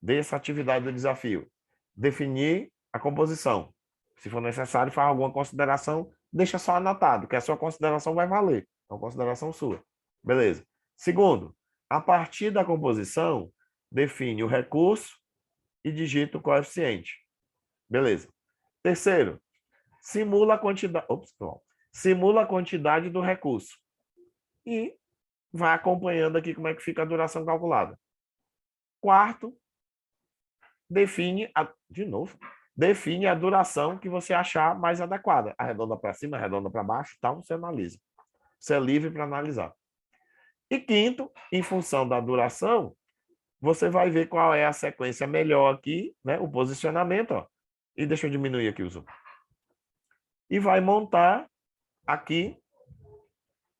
dessa atividade do desafio, definir a composição. Se for necessário, faz alguma consideração, deixa só anotado, que a sua consideração vai valer. É uma consideração sua. Beleza. Segundo, a partir da composição, define o recurso e digita o coeficiente. Beleza. Terceiro, simula a quantidade, simula a quantidade do recurso. E vai acompanhando aqui como é que fica a duração calculada. Quarto, define a duração que você achar mais adequada. Arredonda para cima, arredonda para baixo, tal, você analisa. Você é livre para analisar. E quinto, em função da duração, você vai ver qual é a sequência melhor aqui, né? O posicionamento, ó. E deixa eu diminuir aqui o zoom. E vai montar aqui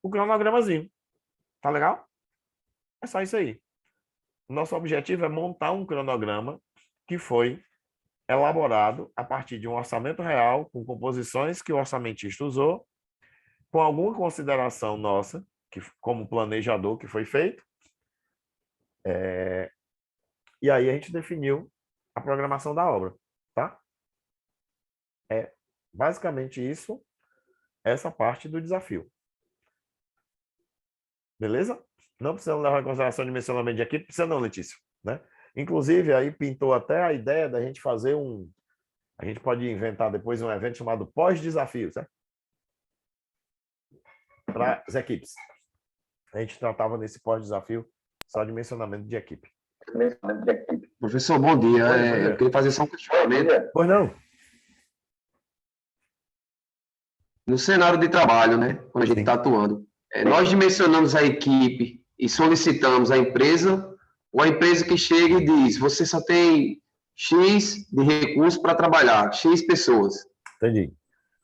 o cronogramazinho. Tá legal? É só isso aí. Nosso objetivo é montar um cronograma que foi elaborado a partir de um orçamento real, com composições que o orçamentista usou, com alguma consideração nossa, que, como planejador que foi feito. E aí a gente definiu a programação da obra. Tá? É basicamente isso, essa parte do desafio. Beleza? Não precisamos levar em consideração o dimensionamento de equipe, precisa não, Letícia, né? Inclusive, aí pintou até a ideia da gente fazer a gente pode inventar depois um evento chamado pós-desafio, certo? Para as equipes. A gente tratava nesse pós-desafio só dimensionamento de equipe. Professor, bom dia. Eu queria fazer só um questionamento. Pois não? No cenário de trabalho, né? Quando a gente Sim. está atuando, nós dimensionamos a equipe e solicitamos a empresa, ou a empresa que chega e diz, você só tem X de recursos para trabalhar, X pessoas. Entendi.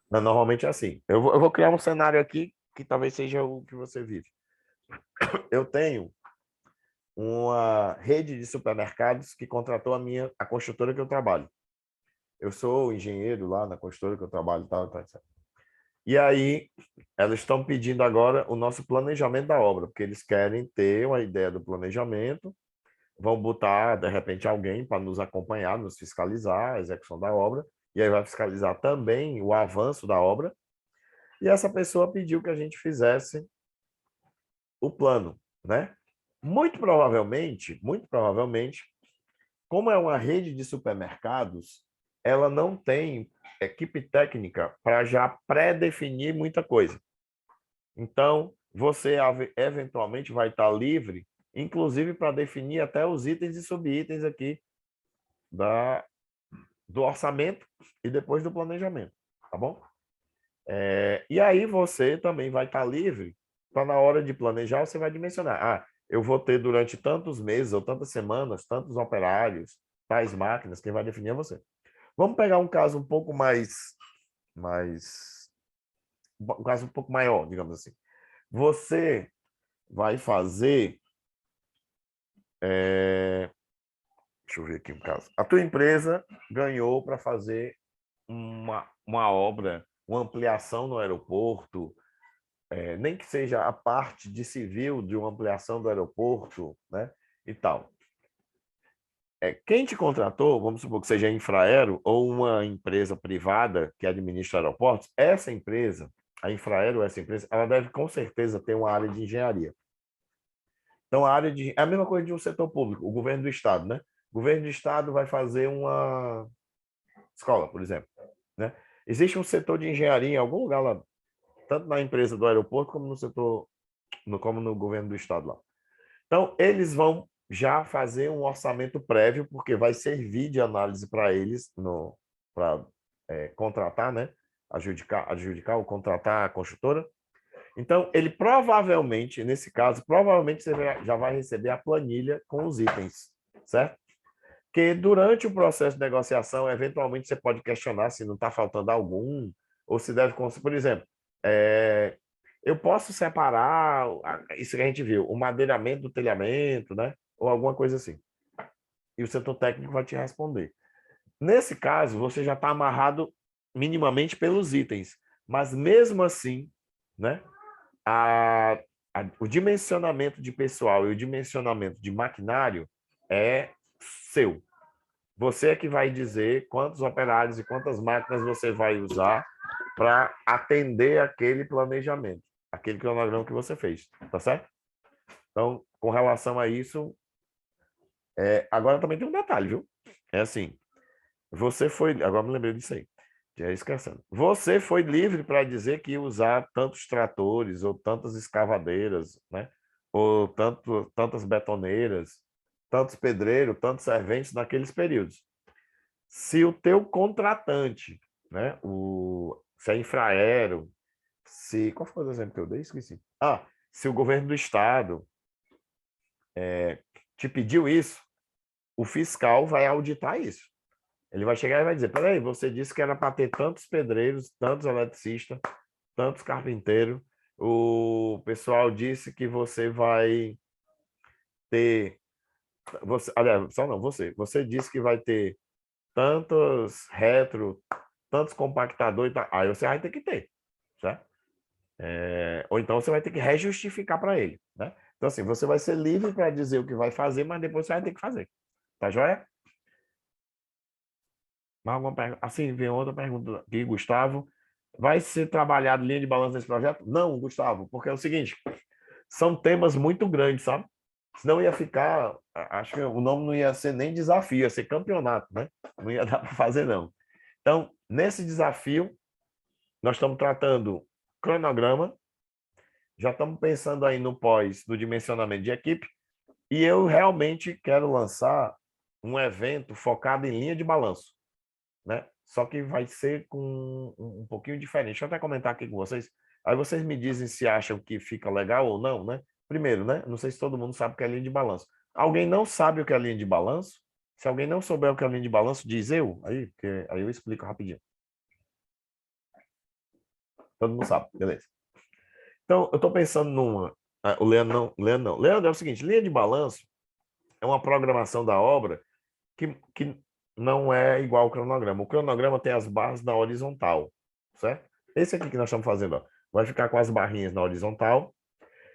Mas normalmente é assim. Eu vou criar um cenário aqui que talvez seja o que você vive. Eu tenho uma rede de supermercados que contratou a construtora que eu trabalho. Eu sou engenheiro lá na construtora que eu trabalho, tal, etc. E aí, elas estão pedindo agora o nosso planejamento da obra, porque eles querem ter uma ideia do planejamento, vão botar, de repente, alguém para nos acompanhar, nos fiscalizar a execução da obra, e aí vai fiscalizar também o avanço da obra. E essa pessoa pediu que a gente fizesse o plano, né? Muito provavelmente, como é uma rede de supermercados, ela não tem equipe técnica para já pré-definir muita coisa. Então, você eventualmente vai estar livre, inclusive para definir até os itens e subitens aqui do orçamento e depois do planejamento, tá bom? E aí você também vai estar livre para, na hora de planejar, você vai dimensionar. Eu vou ter durante tantos meses ou tantas semanas, tantos operários, tais máquinas, quem vai definir é você. Vamos pegar um caso um pouco um caso um pouco maior, digamos assim. Você vai fazer, deixa eu ver aqui um caso. A tua empresa ganhou para fazer uma obra, uma ampliação no aeroporto, nem que seja a parte de civil de uma ampliação do aeroporto, né, e tal. Quem te contratou, vamos supor que seja a Infraero ou uma empresa privada que administra aeroportos, essa empresa, a Infraero, essa empresa, ela deve com certeza ter uma área de engenharia. Então, é a mesma coisa de um setor público, o governo do estado, né? O governo do estado vai fazer uma escola, por exemplo, né? Existe um setor de engenharia em algum lugar lá, tanto na empresa do aeroporto como no setor, como no governo do estado lá. Então, eles vão já fazer um orçamento prévio, porque vai servir de análise para eles para contratar, né? Adjudicar ou contratar a construtora. Então, ele provavelmente, nesse caso, provavelmente você já vai receber a planilha com os itens, certo? Que durante o processo de negociação, eventualmente você pode questionar se não está faltando algum, ou se deve, por exemplo, eu posso separar isso que a gente viu, o madeiramento do telhamento, né? Ou alguma coisa assim. E o setor técnico vai te responder. Nesse caso, você já está amarrado minimamente pelos itens, mas mesmo assim, né? O dimensionamento de pessoal e o dimensionamento de maquinário é seu. Você é que vai dizer quantos operários e quantas máquinas você vai usar para atender aquele planejamento, aquele cronograma que você fez, tá certo? Então, com relação a isso, agora também tem um detalhe, viu? É assim, agora me lembrei disso aí, já esquecendo. Você foi livre para dizer que ia usar tantos tratores, ou tantas escavadeiras, né? Ou tantas betoneiras, tantos pedreiros, tantos serventes naqueles períodos. Se o teu contratante, né? Se a Infraero, qual foi o exemplo que eu dei? Esqueci. Se o governo do estado te pediu isso, o fiscal vai auditar isso. Ele vai chegar e vai dizer, peraí, você disse que era para ter tantos pedreiros, tantos eletricistas, tantos carpinteiros, o pessoal disse que você vai ter... aliás, só não, você disse que vai ter tantos tantos compactadores, aí você vai ter que ter, certo? Ou então você vai ter que rejustificar para ele, né? Então, assim, você vai ser livre para dizer o que vai fazer, mas depois você vai ter que fazer. Tá joia? Assim, vem outra pergunta aqui, Gustavo. Vai ser trabalhado linha de balanço nesse projeto? Não, Gustavo, porque é o seguinte, são temas muito grandes, sabe? Senão ia ficar, acho que o nome não ia ser nem desafio, ia ser campeonato, né? Não ia dar para fazer, não. Então, nesse desafio, nós estamos tratando cronograma, já estamos pensando aí no pós, do dimensionamento de equipe, e eu realmente quero lançar um evento focado em linha de balanço, né? Só que vai ser com um pouquinho diferente. Deixa eu até comentar aqui com vocês. Aí vocês me dizem se acham que fica legal ou não, né? Primeiro, né? Não sei se todo mundo sabe o que é linha de balanço. Alguém não sabe o que é linha de balanço? Se alguém não souber o que é linha de balanço, diz eu, aí, porque aí eu explico rapidinho. Todo mundo sabe, beleza. Então, eu estou pensando numa. O Leandro não. Leandro não. Leandro, é o seguinte: linha de balanço é uma programação da obra que não é igual ao cronograma. O cronograma tem as barras na horizontal, certo? Esse aqui que nós estamos fazendo, ó, vai ficar com as barrinhas na horizontal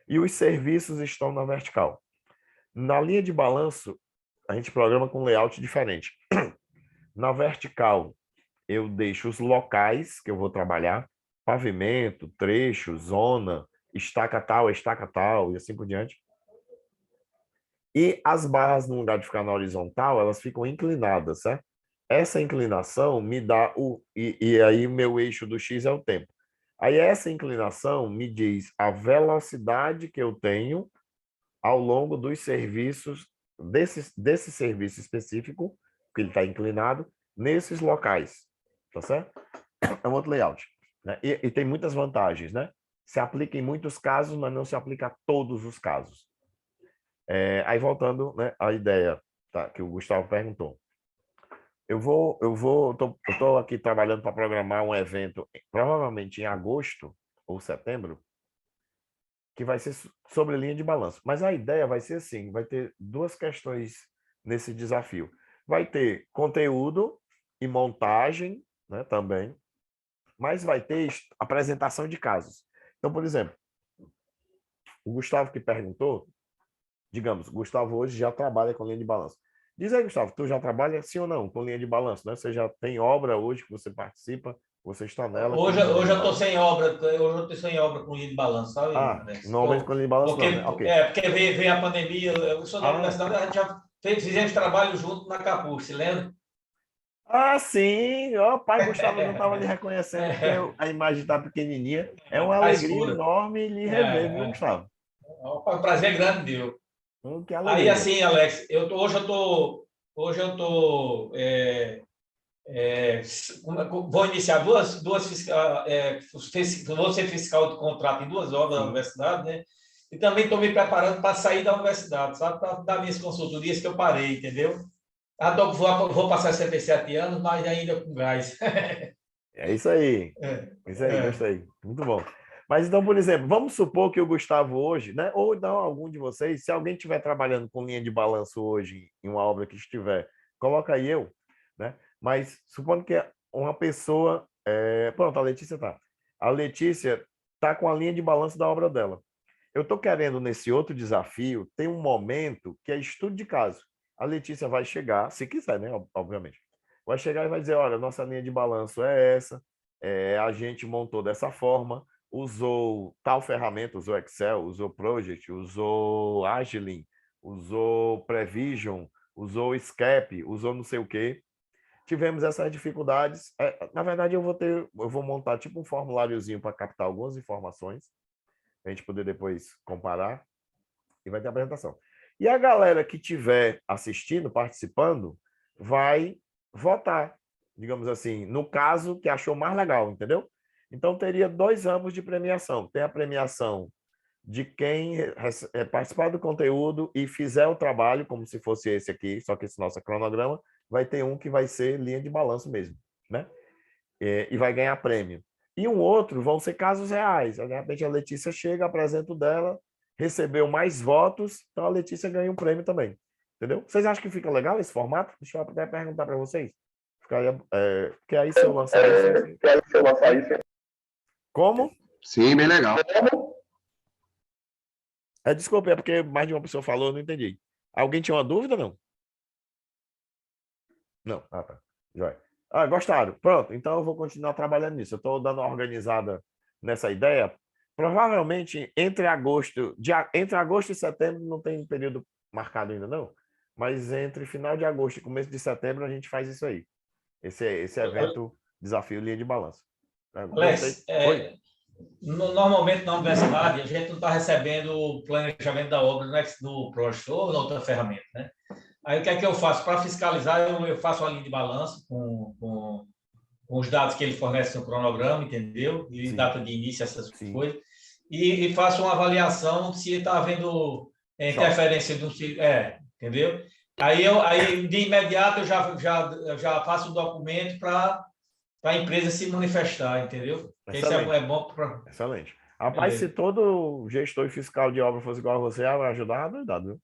e os serviços estão na vertical. Na linha de balanço, a gente programa com layout diferente. Na vertical, eu deixo os locais que eu vou trabalhar, pavimento, trecho, zona, estaca tal, e assim por diante. E as barras, no lugar de ficar na horizontal, elas ficam inclinadas, certo? Essa inclinação me dá o... E aí meu eixo do X é o tempo. Aí essa inclinação me diz a velocidade que eu tenho ao longo dos serviços, desse serviço específico, que ele está inclinado, nesses locais. Tá certo? É um outro layout. Né? E tem muitas vantagens, né? Se aplica em muitos casos, mas não se aplica a todos os casos. Aí voltando, né, à ideia, tá, que o Gustavo perguntou. Eu tô aqui trabalhando para programar um evento, provavelmente em agosto ou setembro, que vai ser sobre linha de balanço. Mas a ideia vai ser assim, vai ter duas questões nesse desafio. Vai ter conteúdo e montagem, né, também, mas vai ter apresentação de casos. Então, por exemplo, o Gustavo que perguntou, digamos, Gustavo hoje já trabalha com linha de balanço. Diz aí, Gustavo, tu já trabalha sim ou não com linha de balanço, né? Você já tem obra hoje que você participa, você está nela. Hoje eu estou sem obra, hoje eu estou sem obra com linha de balanço, sabe, Alex? Normalmente com linha de balanço porque, não, né? Ok. porque veio a pandemia, eu sou da universidade, a gente já fizemos trabalho junto na Capu, se lembra? Sim, ó, pai Gustavo não estava lhe reconhecendo porque a imagem está pequenininha. É uma Tá alegria escura. enorme lhe rever, viu, Gustavo? É um prazer grande, meu. Que Aí, alegria. assim, Alex, hoje eu tô vou iniciar vou ser fiscal de contrato em 2 obras da universidade, né? E também estou me preparando para sair da universidade, sabe? Para dar minhas consultorias que eu parei, entendeu? Vou passar 67 anos, mas ainda com gás. É isso aí. Isso aí, gostei. Muito bom. Mas então, por exemplo, vamos supor que o Gustavo hoje, né? Ou não, algum de vocês, se alguém estiver trabalhando com linha de balanço hoje em uma obra que estiver, coloca aí eu, né? Mas supondo que uma pessoa. Pronto, a Letícia tá. A Letícia tá com a linha de balanço da obra dela. Eu estou querendo, nesse outro desafio, ter um momento que é estudo de caso. A Letícia vai chegar, se quiser, né? Obviamente. Vai chegar e vai dizer: olha, nossa linha de balanço é essa, a gente montou dessa forma, usou tal ferramenta, usou Excel, usou Project, usou Agilent, usou Prevision, usou SCAP, usou não sei o quê. Tivemos essas dificuldades. Na verdade, eu vou montar tipo um formuláriozinho para captar algumas informações, para a gente poder depois comparar, e vai ter apresentação. E a galera que estiver assistindo, participando, vai votar, digamos assim, no caso que achou mais legal, entendeu? Então, teria 2 ramos de premiação. Tem a premiação de quem participar do conteúdo e fizer o trabalho, como se fosse esse aqui, só que esse nosso cronograma, vai ter um que vai ser linha de balanço mesmo, né? E vai ganhar prêmio. E um outro vão ser casos reais. De repente a Letícia chega, apresenta o dela, recebeu mais votos, então a Letícia ganha um prêmio também. Entendeu? Vocês acham que fica legal esse formato? Deixa eu até perguntar para vocês. Porque aí se eu lançar isso... Como? Sim, bem legal. Desculpa, é porque mais de uma pessoa falou, eu não entendi. Alguém tinha uma dúvida, não? Não. Tá. Joia. Ah, gostaram. Pronto, então eu vou continuar trabalhando nisso. Eu estou dando uma organizada nessa ideia. Provavelmente entre agosto e setembro não tem período marcado ainda, não. Mas entre final de agosto e começo de setembro a gente faz isso aí. Esse evento Desafio Linha de Balanço. Gostei. Alex, Oi? normalmente na universidade a gente não está recebendo o planejamento da obra no projeto ou na outra ferramenta, né? Aí o que é que eu faço? Para fiscalizar, eu faço uma linha de balanço com os dados que ele fornece no cronograma, entendeu? E Sim, data de início, essas sim. coisas. E faço uma avaliação se está havendo Choque. interferência do. Entendeu? Aí, de imediato, eu já faço o documento para a empresa se manifestar, entendeu? Porque isso Excelente. é bom para. Excelente. Rapaz, se Beleza. todo gestor e fiscal de obra fosse igual a você, ia ajudar, doidado, viu?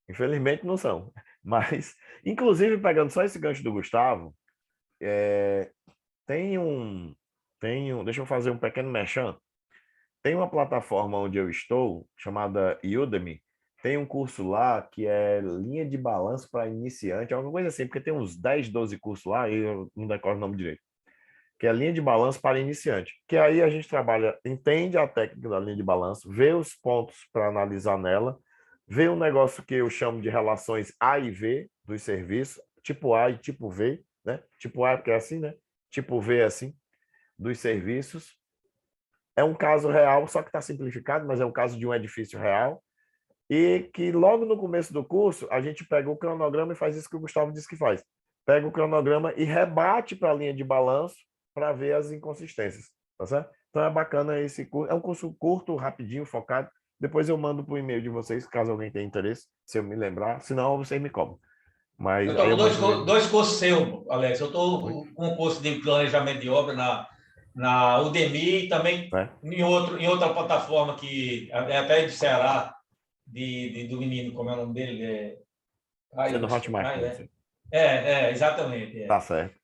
Infelizmente não são. Mas, inclusive, pegando só esse gancho do Gustavo, tem deixa eu fazer um pequeno merchan. Tem uma plataforma onde eu estou, chamada Udemy. Tem um curso lá que é linha de balanço para iniciante, alguma coisa assim, porque tem uns 10, 12 cursos lá, e eu não decoro o nome direito. Que é linha de balanço para iniciante. Que aí a gente trabalha, entende a técnica da linha de balanço, vê os pontos para analisar nela, vê um negócio que eu chamo de relações A e V dos serviços, tipo A e tipo V, né? Tipo A porque é assim, né? Tipo V é assim, dos serviços. É um caso real, só que está simplificado, mas é um caso de um edifício real. E que logo no começo do curso, a gente pega o cronograma e faz isso que o Gustavo disse que faz. Pega o cronograma e rebate para a linha de balanço para ver as inconsistências, tá certo? Então é bacana esse curso. É um curso curto, rapidinho, focado. Depois eu mando para o e-mail de vocês, caso alguém tenha interesse, se eu me lembrar. Senão, vocês me cobram. Eu Mas estou aí com eu mando para o e-mail. dois cursos seus, Alex. Eu Oi? estou com um curso de planejamento de obra na Udemy e também Né? em outra plataforma que é até de Ceará, do menino, como é o nome dele? Você é do Ailton, Hotmart, né? Você. exatamente. Tá certo.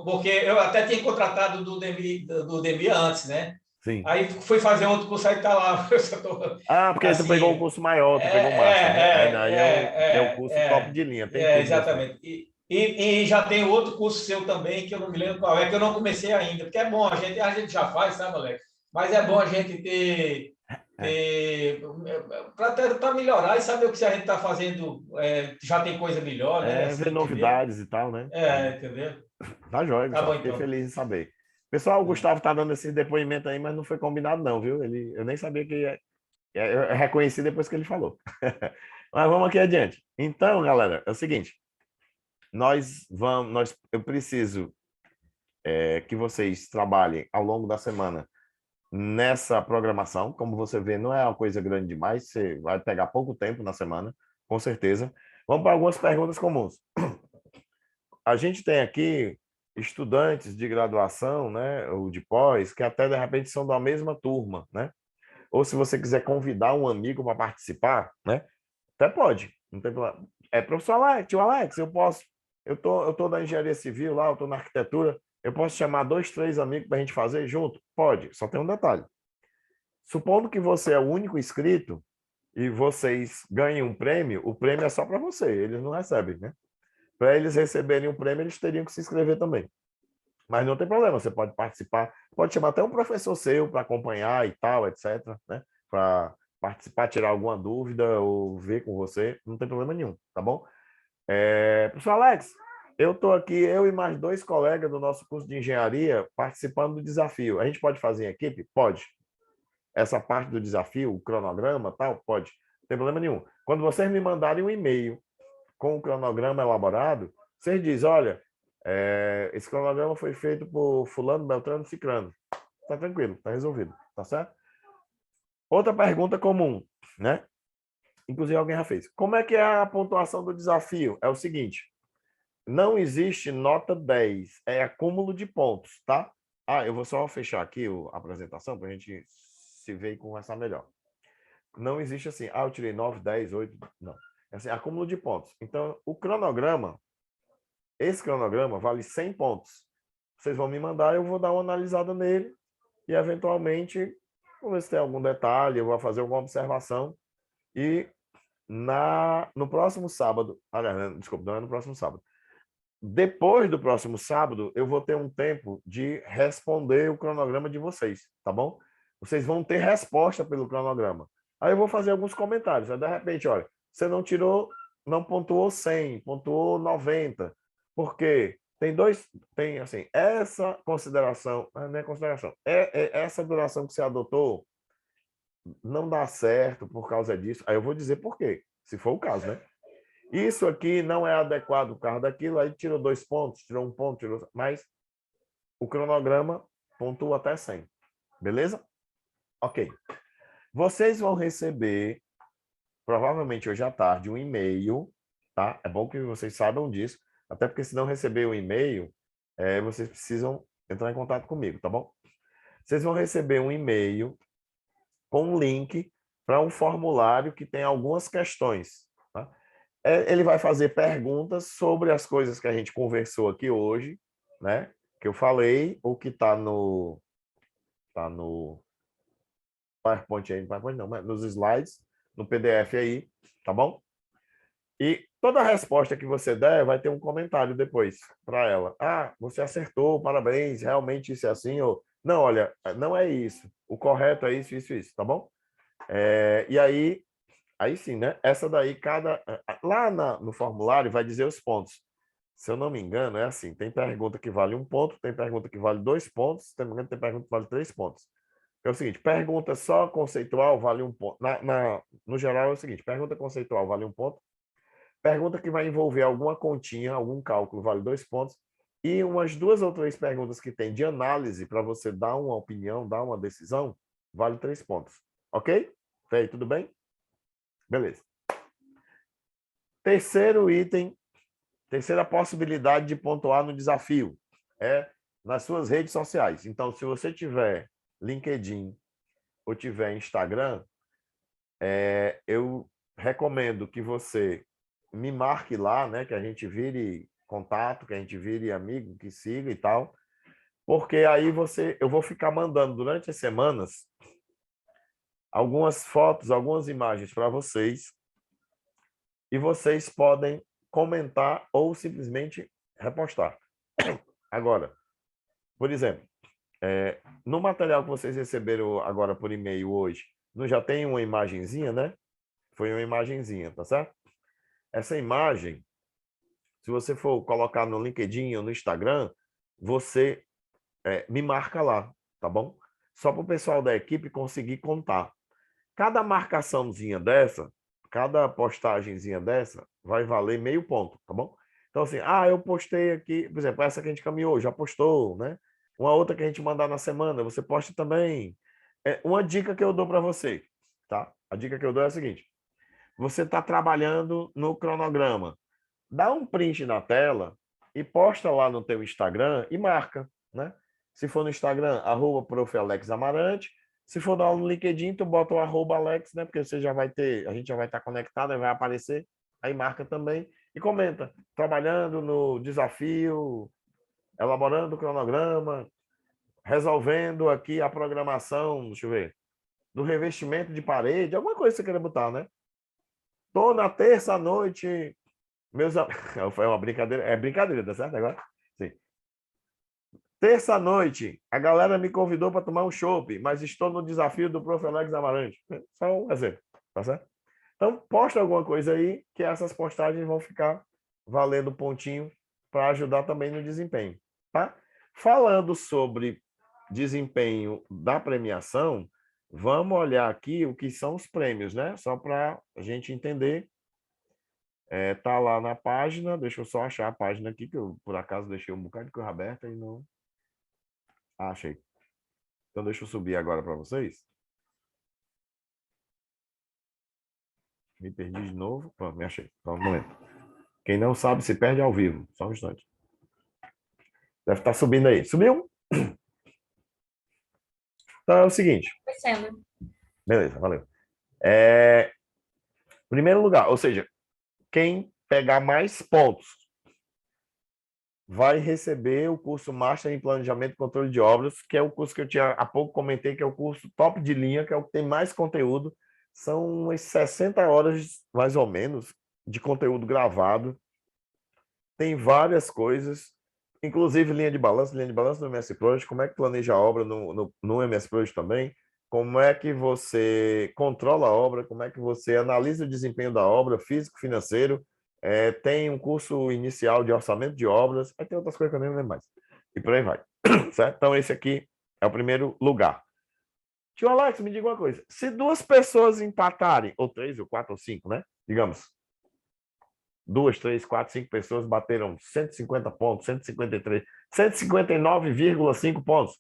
Porque eu até tinha contratado do Udemy antes, né? Sim. Aí fui fazer outro curso, aí está lá. Eu só tô, Ah, porque tu pegou um assim, curso maior, tu pegou massa, né? Aí daí é o curso top é, de linha, tem tudo nesse daí. exatamente. E já tem outro curso seu também, que eu não me lembro qual é, que eu não comecei ainda, porque é bom, a gente já faz, sabe, Alex? Mas é bom a gente É, para melhorar e saber o que a gente está fazendo, já tem coisa melhor, né? ver Assim, entendeu? novidades e tal, né? Aí, Entendeu? tá joia, Tá bom, Gustavo. Fiquei então. feliz em saber. Pessoal, o Gustavo tá dando esse depoimento aí, mas não foi combinado, não, viu? Eu nem sabia que eu reconheci depois que ele falou. Mas vamos aqui adiante. Então, galera, é o seguinte: eu preciso que vocês trabalhem ao longo da semana nessa programação. Como você vê, não é uma coisa grande demais, você vai pegar pouco tempo na semana, com certeza. Vamos para algumas perguntas comuns. A gente tem aqui estudantes de graduação, né, ou de pós, que até de repente são da mesma turma, né? Ou se você quiser convidar um amigo para participar, né? Até pode, não tem problema. Professor Alex, tio Alex, eu tô na engenharia civil lá, eu tô na arquitetura, eu posso chamar 2, 3 amigos para a gente fazer junto? Pode, só tem um detalhe. Supondo que você é o único inscrito e vocês ganhem um prêmio, o prêmio é só para você, eles não recebem, né? Para eles receberem um prêmio, eles teriam que se inscrever também. Mas não tem problema, você pode participar, pode chamar até um professor seu para acompanhar e tal, etc, né? Para participar, tirar alguma dúvida ou ver com você, não tem problema nenhum, tá bom? Professor Alex, eu estou aqui, eu e mais 2 colegas do nosso curso de engenharia participando do desafio. A gente pode fazer em equipe? Pode. Essa parte do desafio, o cronograma, tal, pode. Não tem problema nenhum. Quando vocês me mandarem um e-mail com o cronograma elaborado, vocês dizem, olha, esse cronograma foi feito por fulano, beltrano, cicrano. Tá tranquilo, tá resolvido, tá certo? Outra pergunta comum, né? Inclusive alguém já fez. Como é que é a pontuação do desafio? É o seguinte, não existe nota 10, é acúmulo de pontos, tá? Eu vou só fechar aqui a apresentação para a gente se ver e conversar melhor. Não existe assim, eu tirei 9, 10, 8, não. É assim, acúmulo de pontos. Então, esse cronograma vale 100 pontos. Vocês vão me mandar, eu vou dar uma analisada nele e, eventualmente, vou ver se tem algum detalhe, eu vou fazer alguma observação. E no próximo sábado, desculpa, não é no próximo sábado. depois do próximo sábado, eu vou ter um tempo de responder o cronograma de vocês, tá bom? Vocês vão ter resposta pelo cronograma. Aí eu vou fazer alguns comentários. Aí, de repente, olha, você não tirou, não pontuou 100, pontuou 90. Por quê? Tem assim, essa consideração, não é consideração, essa duração que você adotou não dá certo por causa disso. Aí eu vou dizer por quê, se for o caso, né? Isso aqui não é adequado por causa daquilo, aí tirou 2 pontos, tirou 1 ponto, mas o cronograma pontua até 100. Beleza? Ok. Vocês vão receber, provavelmente hoje à tarde, um e-mail, tá? É bom que vocês saibam disso, até porque se não receber o e-mail, vocês precisam entrar em contato comigo, tá bom? Vocês vão receber um e-mail com um link para um formulário que tem algumas questões, tá? Ele vai fazer perguntas sobre as coisas que a gente conversou aqui hoje, né? Que eu falei, ou que está no PowerPoint aí, PowerPoint não, mas nos slides, no PDF aí, tá bom? E toda resposta que você der vai ter um comentário depois para ela. Ah, você acertou, parabéns, realmente isso é assim, ou não, olha, não é isso. O correto é isso, isso, isso, tá bom? E aí sim, né? Essa daí, lá no formulário vai dizer os pontos. Se eu não me engano, é assim, tem pergunta que vale 1 ponto, tem pergunta que vale 2 pontos, tem pergunta que vale 3 pontos. É o seguinte, pergunta só conceitual vale 1 ponto. No geral é o seguinte, pergunta conceitual vale 1 ponto, pergunta que vai envolver alguma continha, algum cálculo vale 2 pontos, e umas 2 ou 3 perguntas que tem de análise para você dar uma opinião, dar uma decisão, vale 3 pontos. Ok? Fei, tudo bem? Beleza. Terceiro item, terceira possibilidade de pontuar no desafio é nas suas redes sociais. Então, se você tiver LinkedIn ou tiver Instagram, eu recomendo que você me marque lá, né, que a gente vire contato, que a gente vire amigo, que siga e tal, porque aí eu vou ficar mandando durante as semanas algumas fotos, algumas imagens para vocês, e vocês podem comentar ou simplesmente repostar. Agora, por exemplo, no material que vocês receberam agora por e-mail hoje, não já tem uma imagenzinha, né? Foi uma imagenzinha, tá certo? Essa imagem, se você for colocar no LinkedIn ou no Instagram, você me marca lá, tá bom? Só para o pessoal da equipe conseguir contar. Cada marcaçãozinha dessa, cada postagenzinha dessa, vai valer meio ponto, tá bom? Então, assim, eu postei aqui, por exemplo, essa que a gente caminhou, já postou, né? Uma outra que a gente mandar na semana, você posta também. Uma dica que eu dou para você, tá? A dica que eu dou é a seguinte: você está trabalhando no cronograma, dá um print na tela e posta lá no teu Instagram e marca, né? Se for no Instagram, @prof.alex.amarante. Se for no LinkedIn, tu bota o @Alex, né? Porque você já vai ter, a gente já vai estar conectado, aí vai aparecer, aí marca também e comenta. Trabalhando no desafio, elaborando o cronograma, resolvendo aqui a programação, deixa eu ver, do revestimento de parede, alguma coisa que você queira botar, né? Tô na terça-noite, foi uma brincadeira, brincadeira, tá certo agora? Sim. Terça-noite, a galera me convidou para tomar um chopp, mas estou no desafio do Prof. Alex Amarante. Só um exemplo, tá certo? Então, posta alguma coisa aí, que essas postagens vão ficar valendo pontinho para ajudar também no desempenho, tá? Falando sobre desempenho da premiação, vamos olhar aqui o que são os prêmios, né? Só para a gente entender. Tá lá na página, deixa eu só achar a página aqui, que eu, por acaso, deixei um bocado de coisa aberta e não... achei. Então, deixa eu subir agora para vocês. Me perdi de novo. Pronto, me achei. Só um momento. Quem não sabe se perde ao vivo. Só um instante. Deve estar subindo aí. Subiu? Então, é o seguinte. Beleza, valeu. Primeiro lugar, ou seja, quem pegar mais pontos vai receber o curso Master em Planejamento e Controle de Obras, que é o curso que eu tinha há pouco comentei, que é o curso top de linha, que é o que tem mais conteúdo. São umas 60 horas, mais ou menos, de conteúdo gravado. tem várias coisas, inclusive linha de balanço no MS Project, como é que planeja a obra no MS Project também, como é que você controla a obra, como é que você analisa o desempenho da obra, físico, financeiro, tem um curso inicial de orçamento de obras, aí tem outras coisas que eu nem lembro mais. E por aí vai. Certo? Então, esse aqui é o primeiro lugar. Tio Alex, me diga uma coisa. Se duas pessoas empatarem, ou 3, ou 4, ou 5, né? Digamos, 2, 3, 4, 5 pessoas bateram 150 pontos, 153, 159,5 pontos.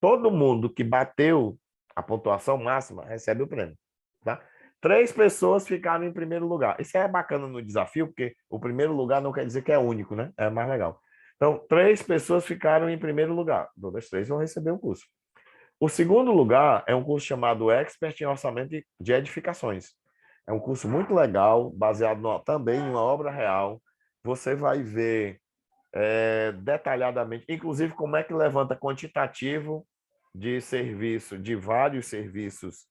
Todo mundo que bateu a pontuação máxima recebe o prêmio. Tá? 3 pessoas ficaram em primeiro lugar. Isso é bacana no desafio, porque o primeiro lugar não quer dizer que é único, né? É mais legal. Então, 3 pessoas ficaram em primeiro lugar. Todas 3 vão receber o curso. O segundo lugar é um curso chamado Expert em Orçamento de Edificações. É um curso muito legal, baseado também em uma obra real. Você vai ver detalhadamente, inclusive como é que levanta quantitativo de serviço, de vários serviços,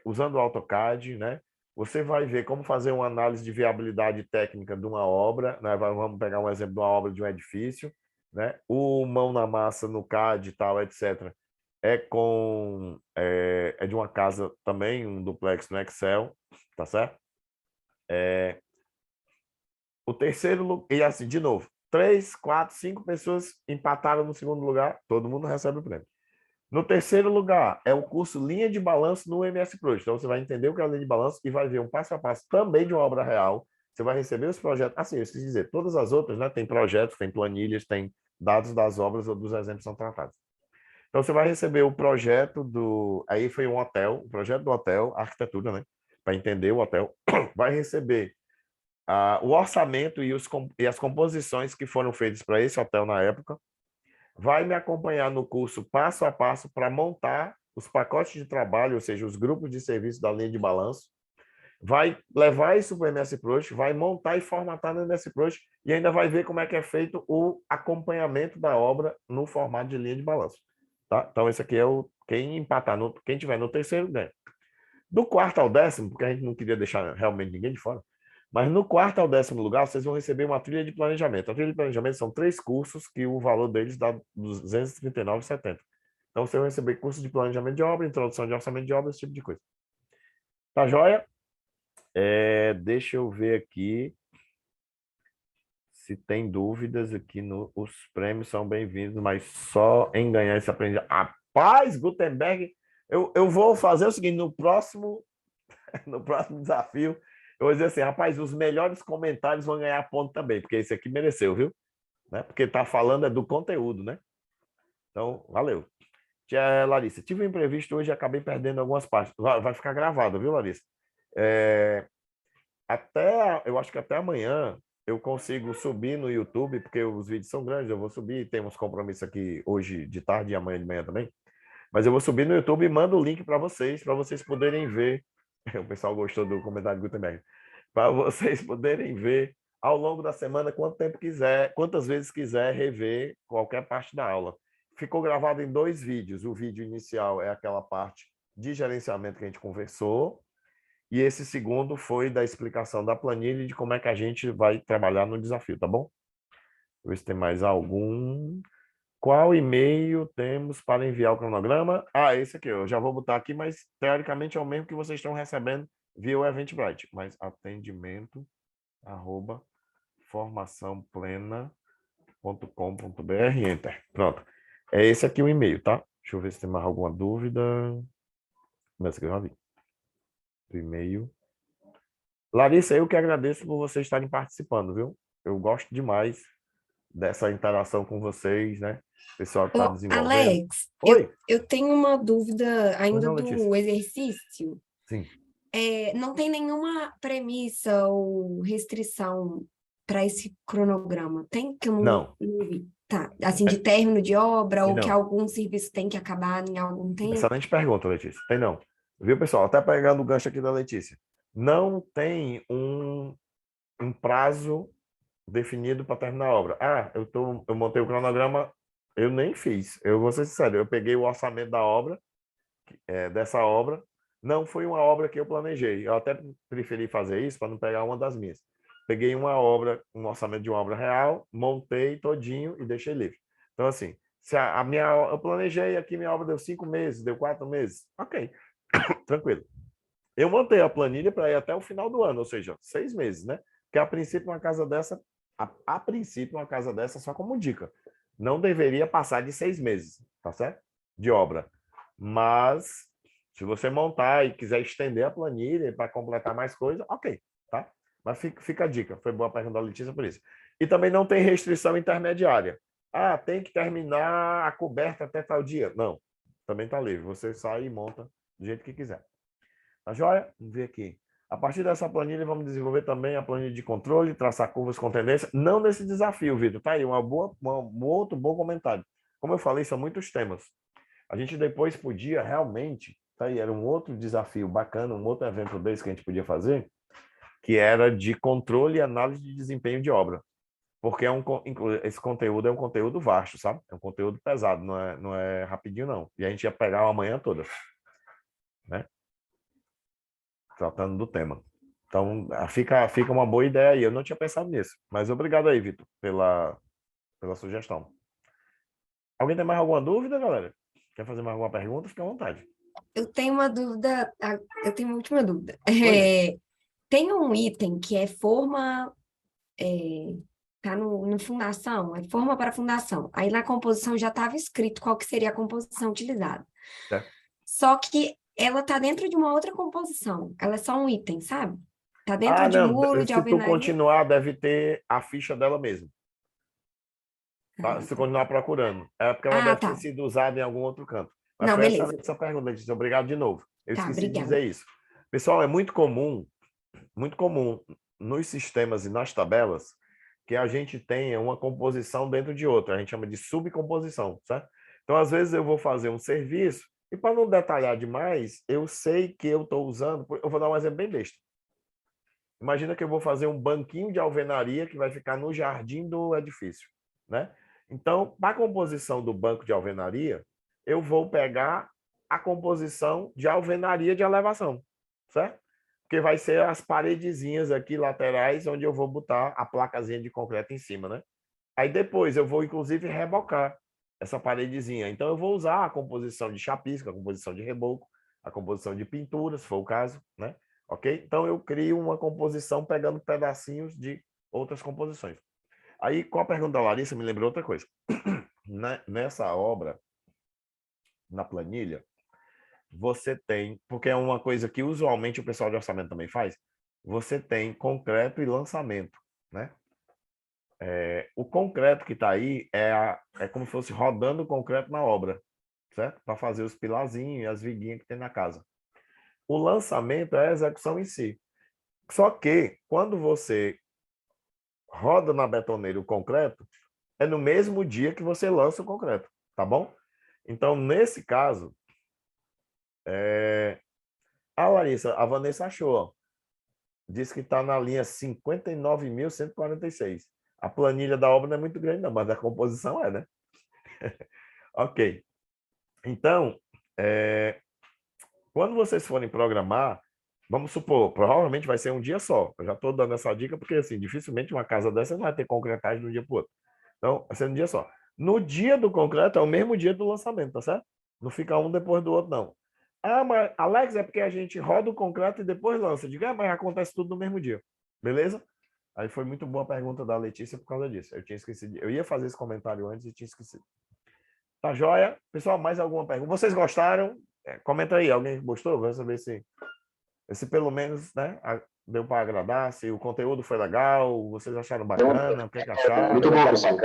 usando o AutoCAD, né? Você vai ver como fazer uma análise de viabilidade técnica de uma obra, né? Vamos pegar um exemplo de uma obra de um edifício, né? O mão na massa no CAD e tal, etc. É de uma casa também, um duplex no Excel, tá certo? O terceiro, e assim, de novo, 3, 4, 5 pessoas empataram no segundo lugar, todo mundo recebe o prêmio. No terceiro lugar, é o curso Linha de Balanço no MS Project. Então, você vai entender o que é a linha de balanço e vai ver um passo a passo também de uma obra real. Você vai receber os projetos. Assim, eu esqueci de dizer, todas as outras, né? Tem projetos, tem planilhas, tem dados das obras ou dos exemplos que são tratados. Então, você vai receber o projeto do... Aí foi um hotel, o projeto do hotel, a arquitetura, né? Para entender o hotel. Vai receber o orçamento e as composições que foram feitas para esse hotel na época. Vai me acompanhar no curso passo a passo para montar os pacotes de trabalho, ou seja, os grupos de serviço da linha de balanço. Vai levar isso para o MS Project, vai montar e formatar no MS Project e ainda vai ver como é que é feito o acompanhamento da obra no formato de linha de balanço. Tá? Então, esse aqui é quem empatar, quem tiver no terceiro ganha. Do quarto ao 10º, porque a gente não queria deixar realmente ninguém de fora, mas no quarto ao 10º lugar, vocês vão receber uma trilha de planejamento. A trilha de planejamento são 3 cursos que o valor deles dá R$ 239,70. Então, você vai receber curso de planejamento de obra, introdução de orçamento de obra, esse tipo de coisa. Tá joia? Deixa eu ver aqui se tem dúvidas aqui. Os prêmios são bem-vindos, mas só em ganhar esse aprendizado. Rapaz, Gutenberg, eu vou fazer o seguinte, no próximo desafio, eu vou dizer assim, rapaz, os melhores comentários vão ganhar ponto também, porque esse aqui mereceu, viu? Né? Porque tá falando do conteúdo, né? Então, valeu. Tia Larissa, tive um imprevisto hoje e acabei perdendo algumas partes. Vai ficar gravado, viu, Larissa? Eu acho que até amanhã eu consigo subir no YouTube, porque os vídeos são grandes, eu vou subir, temos compromisso aqui hoje de tarde e amanhã de manhã também. Mas eu vou subir no YouTube e mando o link para vocês poderem ver. O pessoal gostou do comentário do Gutenberg. Para vocês poderem ver ao longo da semana, quanto tempo quiser, quantas vezes quiser rever qualquer parte da aula. Ficou gravado em 2 vídeos. O vídeo inicial é aquela parte de gerenciamento que a gente conversou, e esse segundo foi da explicação da planilha e de como é que a gente vai trabalhar no desafio, tá bom? Deixa eu ver se tem mais algum. Qual e-mail temos para enviar o cronograma? Esse aqui, eu já vou botar aqui, mas teoricamente é o mesmo que vocês estão recebendo via o Eventbrite, mas atendimento@formaçãoplena.com.br, enter. Pronto. É esse aqui o e-mail, tá? Deixa eu ver se tem mais alguma dúvida. Mas aqui eu já vi. Do e-mail. Larissa, eu que agradeço por vocês estarem participando, viu? Eu gosto demais dessa interação com vocês, né? O pessoal que está desenvolvendo. Alex, Oi. eu tenho uma dúvida ainda não, do Letícia. exercício. Sim. Não tem nenhuma premissa ou restrição para esse cronograma? Tem que eu não vi. Tá, assim, de término de obra ou não. que algum serviço tem que acabar em algum tempo? Excelente pergunta, Letícia. Tem não. Viu, pessoal? Até pegando o gancho aqui da Letícia. Não tem um prazo definido para terminar a obra. Eu montei o cronograma, eu nem fiz. Eu vou ser sincero, eu peguei o orçamento da obra, dessa obra. Não foi uma obra que eu planejei. Eu até preferi fazer isso para não pegar uma das minhas. peguei uma obra, um orçamento de uma obra real, montei todinho e deixei livre. Então, assim, se eu planejei aqui, minha obra deu 5 meses, deu 4 meses, ok, tranquilo. Eu montei a planilha para ir até o final do ano, ou seja, 6 meses, né? Porque a princípio uma casa dessa, a princípio uma casa dessa, só como dica, não deveria passar de 6 meses, tá certo? De obra. Mas se você montar e quiser estender a planilha para completar mais coisa, ok, tá? Mas fica a dica. Foi boa a pergunta da Letícia por isso. E também não tem restrição intermediária. Ah, tem que terminar a coberta até tal dia. Não, também está livre. Você sai e monta do jeito que quiser. Tá joia? Vamos ver aqui. A partir dessa planilha, vamos desenvolver também a planilha de controle, traçar curvas com tendência. Não nesse desafio, Vitor. Tá aí, um outro bom comentário. Como eu falei, são muitos temas. A gente depois podia realmente, tá aí, era um outro desafio bacana, um outro evento desse que a gente podia fazer, que era de controle e análise de desempenho de obra. Porque esse conteúdo é um conteúdo vasto, sabe? É um conteúdo pesado, não é rapidinho, não. E a gente ia pegar uma manhã toda, né? Tratando do tema. Então, fica uma boa ideia aí. Eu não tinha pensado nisso. Mas obrigado aí, Vitor, pela sugestão. Alguém tem mais alguma dúvida, galera? Quer fazer mais alguma pergunta? Fica à vontade. Eu tenho uma dúvida, eu tenho uma última dúvida. Oi. Tem um item que é forma, tá no fundação, é forma para fundação. Aí na composição já estava escrito qual que seria a composição utilizada. Certo. Só que ela tá dentro de uma outra composição. Ela é só um item, sabe? Tá dentro de não. muro, de Se tu alvenaria. continuar, deve ter a ficha dela mesmo. Tá? Se tu continuar procurando. É porque ela deve ter Tá. sido usada em algum outro canto. Mas Não, foi beleza. excelente essa pergunta, Letícia. Obrigado de novo. Eu Tá, esqueci de obrigada. dizer isso. Pessoal, é muito comum nos sistemas e nas tabelas que a gente tenha uma composição dentro de outra. A gente chama de subcomposição, certo? Então, às vezes, eu vou fazer um serviço e, para não detalhar demais, eu sei que eu estou usando... Eu vou dar um exemplo bem besta. Imagina que eu vou fazer um banquinho de alvenaria que vai ficar no jardim do edifício, né? Então, para a composição do banco de alvenaria, eu vou pegar a composição de alvenaria de elevação, certo? Porque vai ser as paredezinhas aqui laterais onde eu vou botar a placazinha de concreto em cima, né? Aí depois eu vou, inclusive, rebocar essa paredezinha. Então, eu vou usar a composição de chapisco, a composição de reboco, a composição de pintura, se for o caso, né? Ok? Então, eu crio uma composição pegando pedacinhos de outras composições. Aí, com a pergunta da Larissa, me lembrou outra coisa. Nessa obra, na planilha, você tem, porque é uma coisa que usualmente o pessoal de orçamento também faz, você tem concreto e lançamento, né? O concreto que está aí é como se fosse rodando o concreto na obra, certo? Para fazer os pilarzinhos e as viguinhas que tem na casa. O lançamento é a execução em si. Só que, quando você roda na betoneira o concreto, é no mesmo dia que você lança o concreto, tá bom? Então, nesse caso, a Vanessa achou, ó, diz que está na linha 59.146. A planilha da obra não é muito grande, não, mas a composição é, né? Ok. Então, quando vocês forem programar, vamos supor, provavelmente vai ser um dia só. Eu já estou dando essa dica porque, assim, dificilmente uma casa dessa não vai ter concretagem de um dia para o outro. Então, vai ser um dia só. No dia do concreto, é o mesmo dia do lançamento, tá certo? Não fica um depois do outro, não. Ah, mas, Alex, é porque a gente roda o concreto e depois lança. Eu digo, mas acontece tudo no mesmo dia. Beleza? Aí foi muito boa a pergunta da Letícia por causa disso. Eu tinha esquecido. Eu ia fazer esse comentário antes e tinha esquecido. Tá joia? Pessoal, mais alguma pergunta? Vocês gostaram? Comenta aí, alguém gostou? Vamos saber se pelo menos, né, deu para agradar, se o conteúdo foi legal, vocês acharam bacana, o que acharam? Muito bom, pessoal.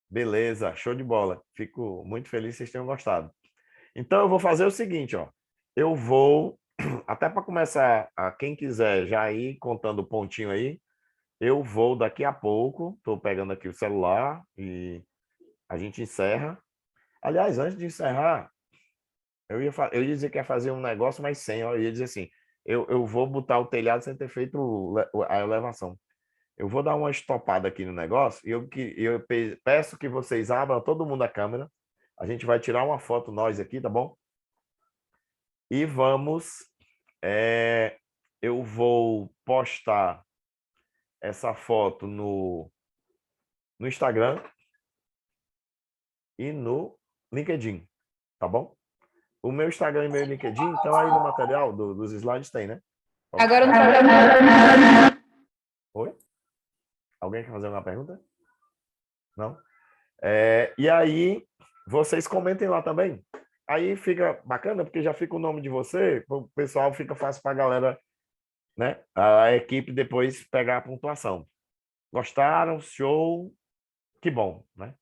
Beleza, show de bola. Fico muito feliz que vocês tenham gostado. Então, eu vou fazer o seguinte, ó. Eu vou, até para começar, quem quiser já ir contando o pontinho aí, eu vou daqui a pouco, estou pegando aqui o celular e a gente encerra. Aliás, antes de encerrar, eu ia dizer que ia fazer um negócio, mas sem, ó, eu ia dizer assim, eu vou botar o telhado sem ter feito a elevação. Eu vou dar uma estopada aqui no negócio e eu peço que vocês abram todo mundo a câmera. A gente vai tirar uma foto nós aqui, tá bom? E vamos... eu vou postar essa foto no Instagram e no LinkedIn, tá bom? O meu Instagram e meu LinkedIn estão aí no material dos slides, tem, né? Agora eu não sabia. Oi? Alguém quer fazer uma pergunta? Não? E aí, vocês comentem lá também. Aí fica bacana, porque já fica o nome de você, o pessoal fica fácil para a galera, né? A equipe depois pegar a pontuação. Gostaram? Show? Que bom, né?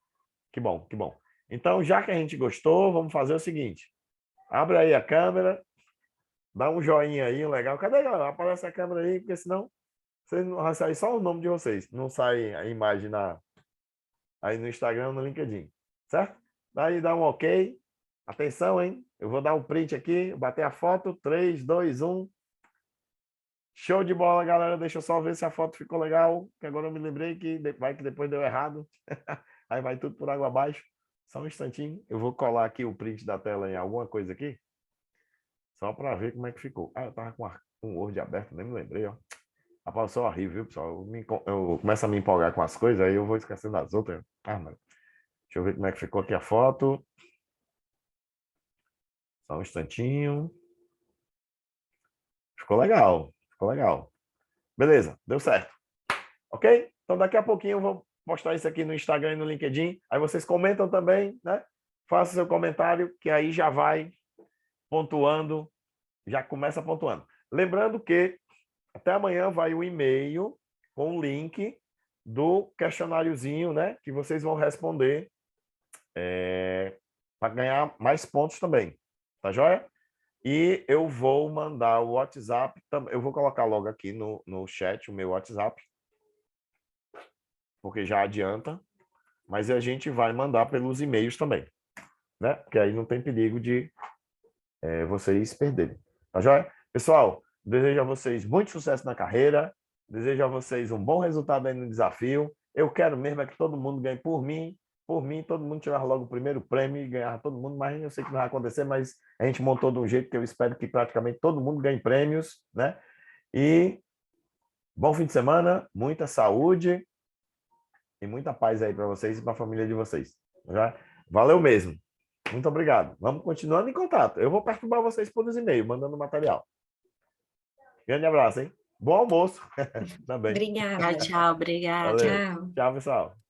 Que bom, que bom. Então, já que a gente gostou, vamos fazer o seguinte. Abre aí a câmera, dá um joinha aí, um legal. Cadê, galera? Aparece a câmera aí, porque senão vocês não vai sair só o nome de vocês. Não sai a imagem aí no Instagram, no LinkedIn. Certo? Daí dá um ok. Atenção, hein? Eu vou dar um print aqui, bater a foto. 3, 2, 1. Show de bola, galera. Deixa eu só ver se a foto ficou legal, que agora eu me lembrei que vai que depois deu errado. Aí vai tudo por água abaixo. Só um instantinho. Eu vou colar aqui o print da tela em alguma coisa aqui, só para ver como é que ficou. Eu tava com um Word aberto, nem me lembrei, ó. Rapaz, eu sou horrível, viu, pessoal? Eu começo a me empolgar com as coisas, aí eu vou esquecendo das outras. Mano. Deixa eu ver como é que ficou aqui a foto. Só um instantinho. Ficou legal, ficou legal. Beleza, deu certo. Ok? Então daqui a pouquinho eu vou postar isso aqui no Instagram e no LinkedIn. Aí vocês comentam também, né? Faça seu comentário, que aí já vai pontuando, já começa pontuando. Lembrando que até amanhã vai o e-mail com o link do questionáriozinho, né? Que vocês vão responder para ganhar mais pontos também. Tá joia? E eu vou mandar o WhatsApp, eu vou colocar logo aqui no chat o meu WhatsApp, porque já adianta, mas a gente vai mandar pelos e-mails também, né? Porque aí não tem perigo de vocês perderem. Tá joia? Pessoal, desejo a vocês muito sucesso na carreira, desejo a vocês um bom resultado aí no desafio. Eu quero mesmo é que todo mundo ganhe por mim, todo mundo tirar logo o primeiro prêmio e ganhar todo mundo, mas eu sei que não vai acontecer, mas a gente montou de um jeito que eu espero que praticamente todo mundo ganhe prêmios, né? E bom fim de semana, muita saúde e muita paz aí para vocês e para a família de vocês. Já? Valeu mesmo. Muito obrigado. Vamos continuando em contato. Eu vou perturbar vocês por e-mail, mandando material. Grande abraço, hein? Bom almoço. Também. Obrigada. Tchau, tchau. Obrigada. Valeu. Tchau. Tchau, pessoal.